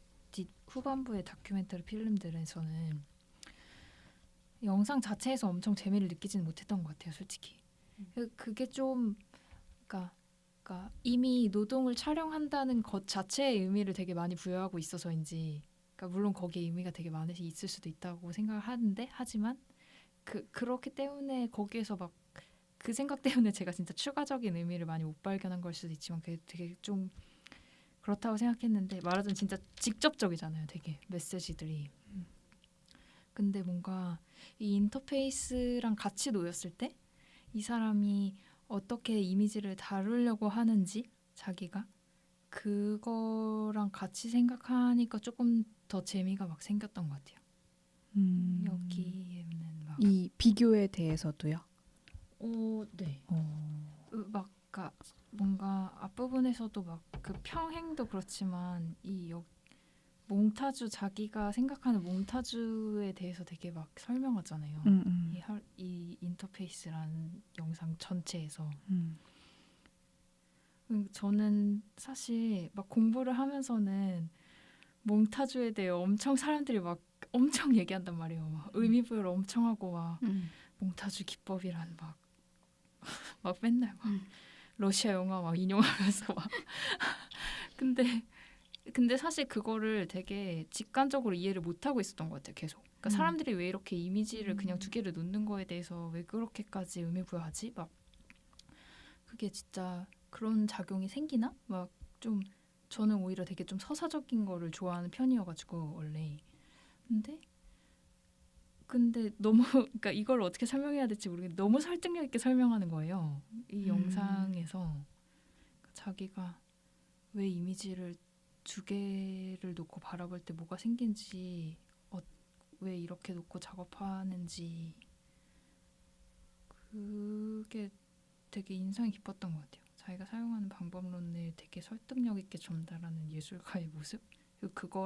후반부의 다큐멘터리 필름들에서는 영상 자체에서 엄청 재미를 느끼지는 못했던 것 같아요, 솔직히. 그게 좀, 그러니까 그러니까 이미 노동을 촬영한다는 것 자체의 의미를 되게 많이 부여하고 있어서인지, 그러니까 물론 거기에 의미가 되게 많이 있을 수도 있다고 생각을 하는데, 하지만 그렇기 때문에 거기에서 막 그 생각 때문에 제가 진짜 추가적인 의미를 많이 못 발견한 걸 수도 있지만, 그게 되게 좀 그렇다고 생각했는데, 말하자면 진짜 직접적이잖아요, 되게 메시지들이. 근데 뭔가 이 인터페이스랑 같이 놓였을 때 이 사람이 어떻게 이미지를 다루려고 하는지, 자기가 그거랑 같이 생각하니까 조금 더 재미가 막 생겼던 것 같아요. 여기에는 막 이 비교에 대해서도요. 네. 어. 그러니까 뭔가 앞부분에서도 막 그 평행도 그렇지만 이 몽타주, 자기가 생각하는 몽타주에 대해서 되게 막 설명하잖아요. 이 인터페이스라는 영상 전체에서. 저는 사실 막 공부를 하면서는 몽타주에 대해 엄청 사람들이 막 엄청 얘기한단 말이에요. 막 의미부여를 엄청 하고 막 몽타주 기법이란 막 맨날 막 러시아 영화 막 인용하면서 막 근데 사실 그거를 되게 직관적으로 이해를 못 하고 있었던 것 같아요. 계속. 그러니까 사람들이 왜 이렇게 이미지를 그냥 두 개를 놓는 거에 대해서 왜 그렇게까지 의미부여하지? 막 그게 진짜 그런 작용이 생기나? 막 좀 저는 오히려 되게 좀 서사적인 거를 좋아하는 편이어가지고 원래. 근데 너무 그러니까 이걸 어떻게 설명해야 될지 모르겠는데 너무 설득력 있게 설명하는 거예요. 이 영상에서. 그러니까 자기가 왜 이미지를 두 개를 놓고 바라볼 때 뭐가 생긴지, 왜 이렇게 놓고 작업하는지, 그게 되게 인상이 깊었던 것 같아요. 자기가 사용하는 방법론을 되게 설득력 있게 전달하는 예술가의 모습, 그리고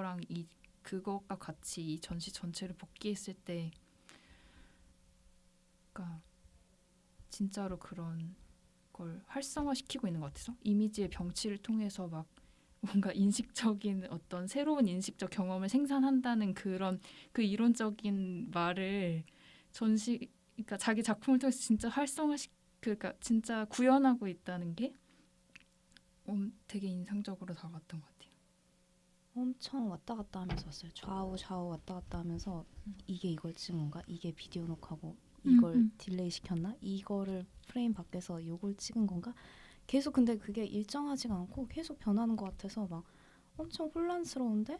그것과 같이 이 전시 전체를 복기했을 때, 그러니까 진짜로 그런 걸 활성화시키고 있는 것 같아서 이미지의 병치를 통해서 막 뭔가 인식적인 어떤 새로운 인식적 경험을 생산한다는 그런 그 이론적인 말을 그러니까 자기 작품을 통해서 진짜 그러니까 진짜 구현하고 있다는 게 되게 인상적으로 다가왔던 것 같아요. 엄청 왔다 갔다 하면서 왔어요. 좌우 왔다 갔다 하면서 이게 이걸 찍은 건가? 이게 비디오 녹화고 이걸 딜레이 시켰나? 이거를 프레임 밖에서 이걸 찍은 건가? 계속 근데 그게 일정하지가 않고 계속 변하는 것 같아서 막 엄청 혼란스러운데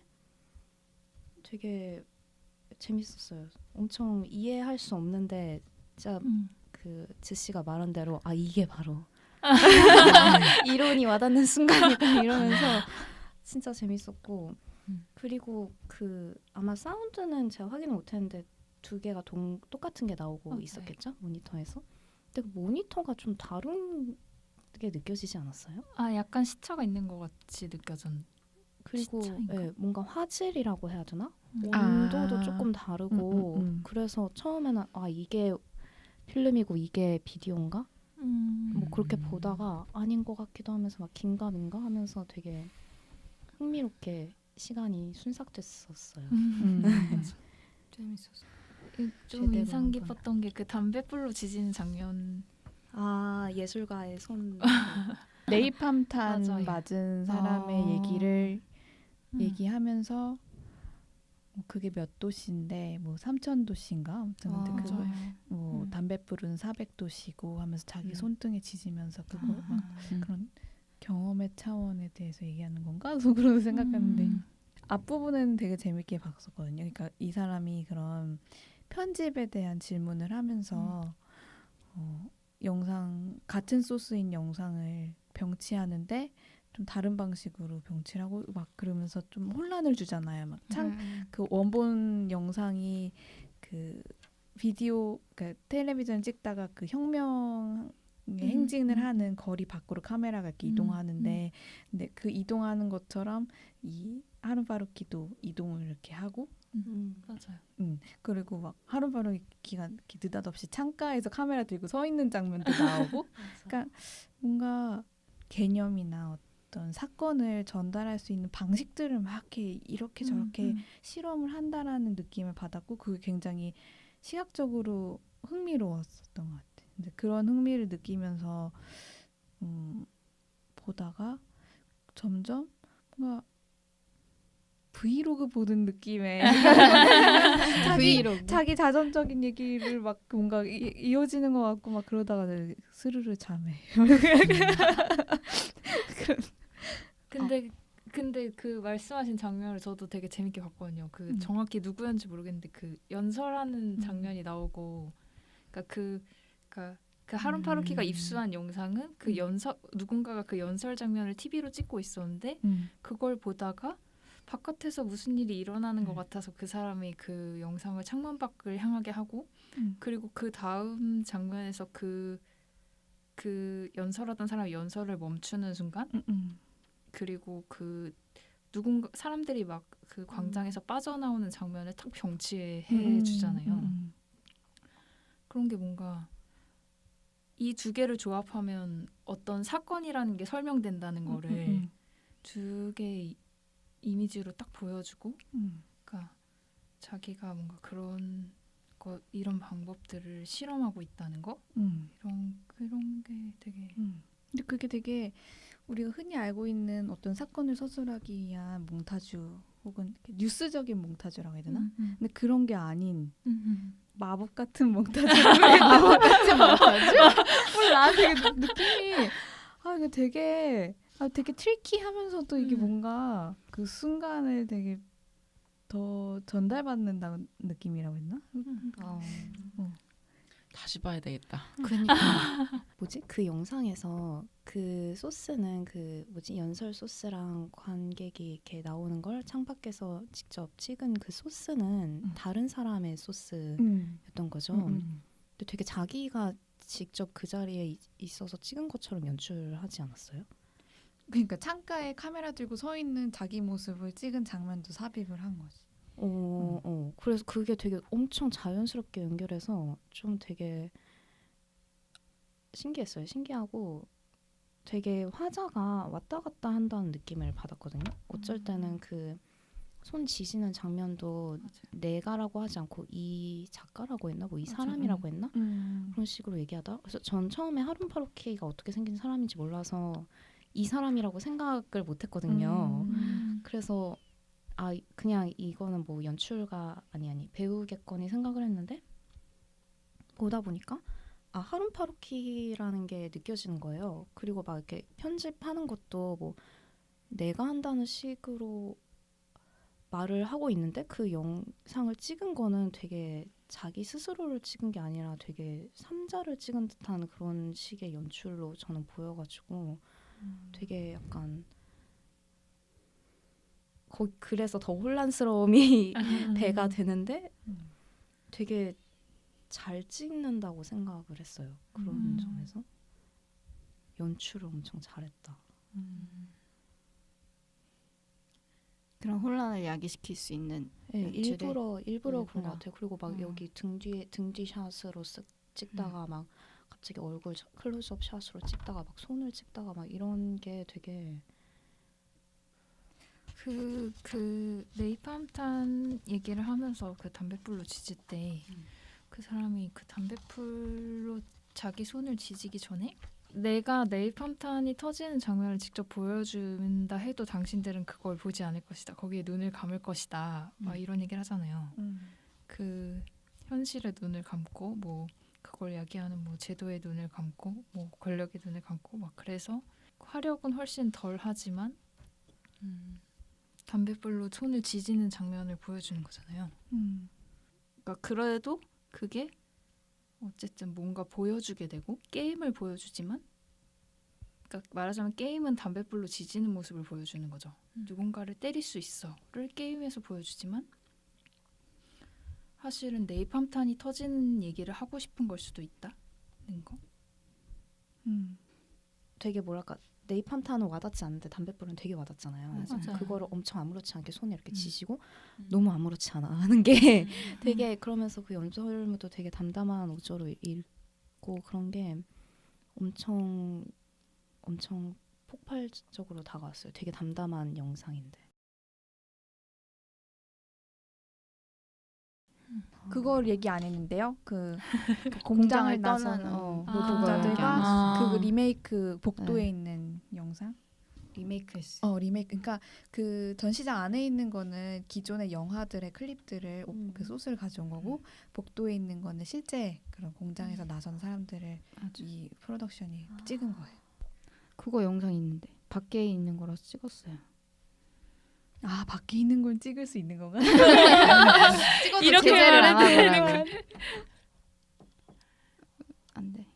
되게 재밌었어요. 엄청 이해할 수 없는데 진짜 그 지씨가 말한 대로 이게 바로 이론이 와닿는 순간이다 이러면서 진짜 재밌었고 그리고 아마 사운드는 제가 확인을 못했는데 두 개가 똑같은 게 나오고 있었겠죠? 네. 모니터에서. 근데 그 모니터가 좀 다른 게 느껴지지 않았어요? 약간 시차가 있는 것 같이 느껴졌는데. 그리고 뭔가 화질이라고 해야 되나? 온도도 조금 다르고 그래서 처음에는 이게 필름이고 이게 비디오인가? 뭐 그렇게 보다가 아닌 것 같기도 하면서 막 긴가민가 하면서 되게 흥미롭게 시간이 순삭됐었어요. 재밌었어. 좀 인상 깊었던 게 그 담뱃불로 지지는 장면. 예술가의 손. 네이팜 탄 맞아요. 맞은 사람의 얘기를 얘기하면서 그게 몇 도시인데 뭐 3000도시인가 아무튼 근데 뭐 담뱃불은 400도시고 하면서 자기 손등에 지지면서 그거 막 그런 경험의 차원에 대해서 얘기하는 건가 속으로 생각했는데 앞부분은 되게 재밌게 봤었거든요. 그러니까 이 사람이 그런 편집에 대한 질문을 하면서 영상 같은 소스인 영상을 병치하는데 좀 다른 방식으로 병치를 하고 막 그러면서 좀 혼란을 주잖아요. 막 그 원본 영상이 그 비디오 그 텔레비전 찍다가 그 혁명의 행진을 하는 거리 밖으로 카메라가 이렇게 이동하는데 근데 그 이동하는 것처럼 이 하루바루키도 이동을 이렇게 하고 맞아요. 그리고 막 하루바루키가 이렇게 느닷없이 창가에서 카메라 들고 서 있는 장면도 나오고 그러니까 뭔가 개념이나 어떤 사건을 전달할 수 있는 방식들을 막 이렇게 저렇게 실험을 한다라는 느낌을 받았고 그게 굉장히 시각적으로 흥미로웠었던 것 같아요. 근데 그런 흥미를 느끼면서 보다가 점점 뭔가 브이로그 보는 느낌의 브이로그. 자기 자전적인 얘기를 막 뭔가 이어지는 것 같고 막 그러다가 스르르 잠에. 근데 그 말씀하신 장면을 저도 되게 재밌게 봤거든요. 그 음. 정확히 누구였는지 모르겠는데 그 연설하는 장면이 나오고, 그러니까 그 하룬 파루키가 입수한 영상은 그 연설 누군가가 그 연설 장면을 TV로 찍고 있었는데 그걸 보다가 바깥에서 무슨 일이 일어나는 것 같아서 그 사람이 그 영상을 창문 밖을 향하게 하고 그리고 그 다음 장면에서 그 연설하던 사람이 연설을 멈추는 순간 그리고 그 누군가 사람들이 막 그 광장에서 빠져나오는 장면을 탁 병치해 주잖아요. 그런 게 뭔가 이 두 개를 조합하면 어떤 사건이라는 게 설명된다는 거를 두 개의 이미지로 딱 보여주고, 그러니까 자기가 뭔가 그런 거 이런 방법들을 실험하고 있다는 거, 그런 게 되게. 근데 그게 되게 우리가 흔히 알고 있는 어떤 사건을 서술하기 위한 몽타주 혹은 뉴스적인 몽타주라고 해야 되나? 근데 그런 게 아닌 마법 같은 몽타주. 마법 같은 몽타주? 몰라, 되게 느낌이 이게 되게 트리키하면서도 이게 뭔가 그 순간을 되게 더 전달받는다는 느낌이라고 했나? 다시 봐야 되겠다. 그러니까 뭐지? 그 영상에서 그 소스는 그 뭐지? 연설 소스랑 관객이 이렇게 나오는 걸 창밖에서 직접 찍은 그 소스는 다른 사람의 소스였던 거죠. 근데 되게 자기가 직접 그 자리에 있어서 찍은 것처럼 연출하지 않았어요? 그러니까 창가에 카메라 들고 서 있는 자기 모습을 찍은 장면도 삽입을 한 거지. 그래서 그게 되게 엄청 자연스럽게 연결해서 좀 되게 신기했어요. 신기하고 되게 화자가 왔다 갔다 한다는 느낌을 받았거든요. 어쩔 때는 그 손 지지는 장면도 내가라고 하지 않고 이 작가라고 했나? 뭐 이 사람이라고 했나? 그런 식으로 얘기하다. 그래서 전 처음에 하룬 파루키가 어떻게 생긴 사람인지 몰라서 이 사람이라고 생각을 못했거든요. 그래서 그냥 이거는 뭐 연출가 아니 배우겠거니 생각을 했는데 보다 보니까 하룬 파루키라는 게 느껴지는 거예요. 그리고 막 이렇게 편집하는 것도 뭐 내가 한다는 식으로 말을 하고 있는데 그 영상을 찍은 거는 되게 자기 스스로를 찍은 게 아니라 되게 삼자를 찍은 듯한 그런 식의 연출로 저는 보여가지고 되게 약간 그래서 더 혼란스러움이 배가 되는데 되게 잘 찍는다고 생각을 했어요. 그런 점에서 연출을 엄청 잘했다. 그런 혼란을 야기시킬 수 있는 네, 연출에 일부러 그런 것 같아요. 그리고 막 음. 여기 등 뒤 샷으로 쓱 찍다가 막 갑자기 얼굴 클로즈업 샷으로 찍다가 막 손을 찍다가 막 이런 게 되게 그 네이팜탄 얘기를 하면서 그 담뱃불로 지질 때 그 사람이 그 담뱃불로 자기 손을 지지기 전에 내가 네이팜탄이 터지는 장면을 직접 보여준다 해도 당신들은 그걸 보지 않을 것이다. 거기에 눈을 감을 것이다. 막 이런 얘기를 하잖아요. 그 현실의 눈을 감고 뭐 그걸 야기하는 뭐 제도의 눈을 감고 뭐 권력의 눈을 감고 막 그래서 화력은 훨씬 덜 하지만 담뱃불로 손을 지지는 장면을 보여주는 거잖아요. 그러니까 그래도 그게 어쨌든 뭔가 보여주게 되고 게임을 보여주지만 그러니까 말하자면 게임은 담뱃불로 지지는 모습을 보여주는 거죠. 누군가를 때릴 수 있어를 게임에서 보여주지만 사실은 네이팜탄이 터지는 얘기를 하고 싶은 걸 수도 있다는 거. 되게 뭐랄까 네이팜탄은 와닿지 않는데 담뱃불은 되게 와닿잖아요. 맞아요. 그거를 엄청 아무렇지 않게 손에 이렇게 지시고 너무 아무렇지 않아 하는 게 되게 그러면서 그 연설문도 되게 담담한 어조로 읽고 그런 게 엄청 폭발적으로 다가왔어요. 되게 담담한 영상인데. 그걸 얘기 안 했는데요. 그 공장을 공장을 떠난 나서는 노동자들과 아. 그 리메이크 복도에 네. 있는 영상. 리메이크했어. 리메이크. 그러니까 그 전시장 안에 있는 거는 기존의 영화들의 클립들을 그 소스를 가져온 거고 복도에 있는 거는 실제 그런 공장에서 나선 사람들을 이 프로덕션이 찍은 거예요. 그거 영상 있는데 밖에 있는 거라서 찍었어요. 아 밖에 있는 걸 찍을 수 있는 건가? 찍어도 이렇게 제재를 안 말해도 하더라고. 안 돼.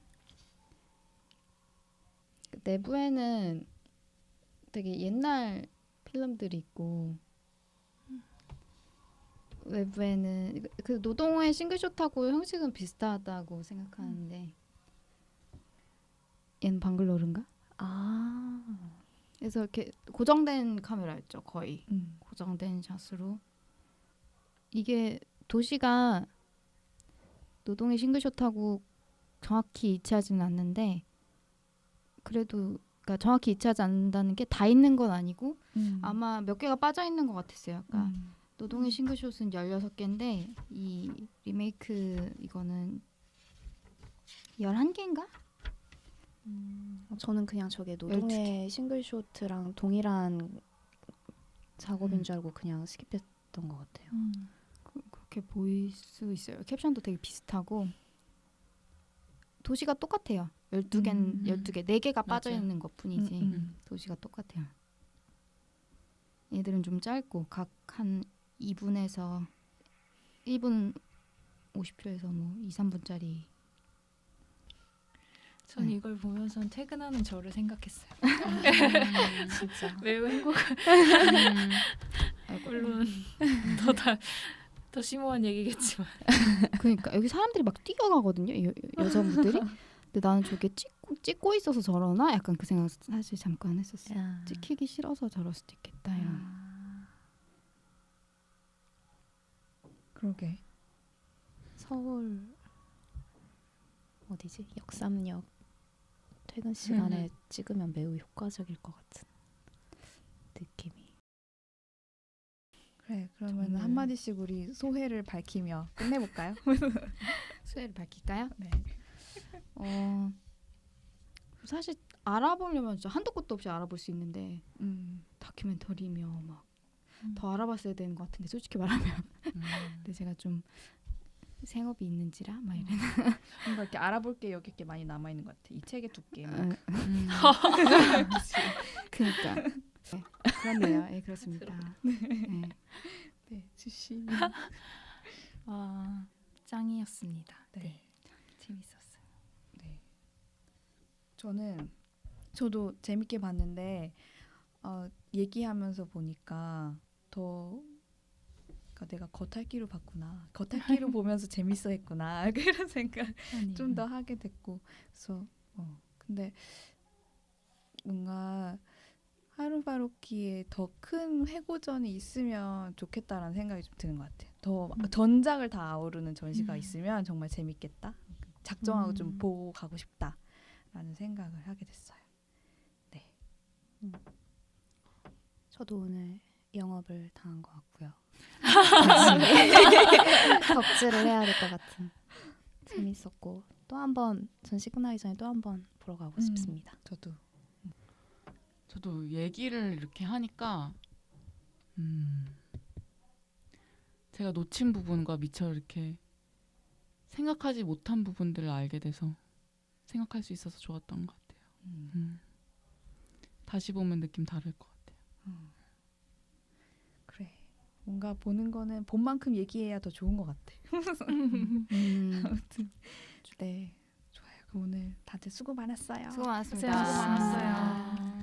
내부에는 되게 옛날 필름들이 있고 외부에는 그 노동의 싱글샷하고 형식은 비슷하다고 생각하는데 얘는 방글로르인가? 아, 그래서 이렇게 고정된 카메라였죠 거의. 음. 고정된 샷으로 이게 도시가 노동의 싱글샷하고 정확히 일치하지는 않는데 그래도 그러니까 정확히 일치하지 않는다는 게 다 있는 건 아니고 아마 몇 개가 빠져 있는 것 같았어요. 그러니까 노동의 싱글샷은 16개인데 이 리메이크 이거는 11개인가? 저는 그냥 저게 노동의 싱글쇼트랑 동일한 작업인 줄 알고 그냥 스킵했던 것 같아요. 그렇게 보일 수 있어요. 캡션도 되게 비슷하고 도시가 똑같아요. 12개, 4개가 빠져 맞아요. 있는 것뿐이지 도시가 똑같아요. 얘들은 좀 짧고 각 한 2분에서 1분 50초에서 뭐 2, 3분짜리. 전 이걸 보면서 퇴근하는 저를 생각했어요. 진짜. 매우 행복한. 물론 더 심오한 얘기겠지만. 그러니까 여기 사람들이 막 뛰어가거든요. 여자분들이. 근데 나는 저게 찍고 있어서 저러나? 약간 그 생각 사실 잠깐 했었어요. 야. 찍히기 싫어서 저럴 수도 있겠다. 이런. 그러게. 서울 어디지? 역삼역 퇴근 시간에 찍으면 매우 효과적일 것 같은 느낌이. 그래. 그러면 정말. 한 마디씩 우리 소회를 밝히며 끝내볼까요? 수혜를 밝힐까요? 네. 사실 알아보려면 진짜 한도 끝도 없이 알아볼 수 있는데 다큐멘터리며 막 더 알아봤어야 되는 것 같은데 솔직히 말하면 근데 제가 좀 생업이 있는지라 막 이런 뭔가 이렇게 알아볼 게 여기 이렇게 많이 남아 있는 것 같아. 이 책의 두께. 그러니까 네, 그렇네요. 예, 그렇습니다. 네. 네, 주시. 짱이었습니다. 네. 재밌었어요. 네. 저도 재밌게 봤는데 얘기하면서 보니까 더 그러니까 내가 겉핥기로 봤구나. 겉핥기로 보면서 재밌어 했구나. 그런 생각 좀 더 하게 됐고 그래서 근데 뭔가 하루바루키에 더 큰 회고전이 있으면 좋겠다라는 생각이 좀 드는 것 같아요. 더 전작을 다 아우르는 전시가 있으면 정말 재밌겠다. 작정하고 좀 보고 가고 싶다라는 생각을 하게 됐어요. 네. 저도 오늘 영업을 당한 것 같고요. 덕질을 해야 될 것 같은. 재밌었고 또 한 번 전시 끝나기 전에 또 한 번 보러 가고 싶습니다. 저도 얘기를 이렇게 하니까 제가 놓친 부분과 미처 이렇게 생각하지 못한 부분들을 알게 돼서 생각할 수 있어서 좋았던 것 같아요. 다시 보면 느낌 다를 것 같아요. 그래. 뭔가 보는 거는 본만큼 얘기해야 더 좋은 것 같아. 아무튼 네. 좋아요. 그럼 오늘 다들 수고 많았어요. 수고 많았습니다. 수고 많았어요.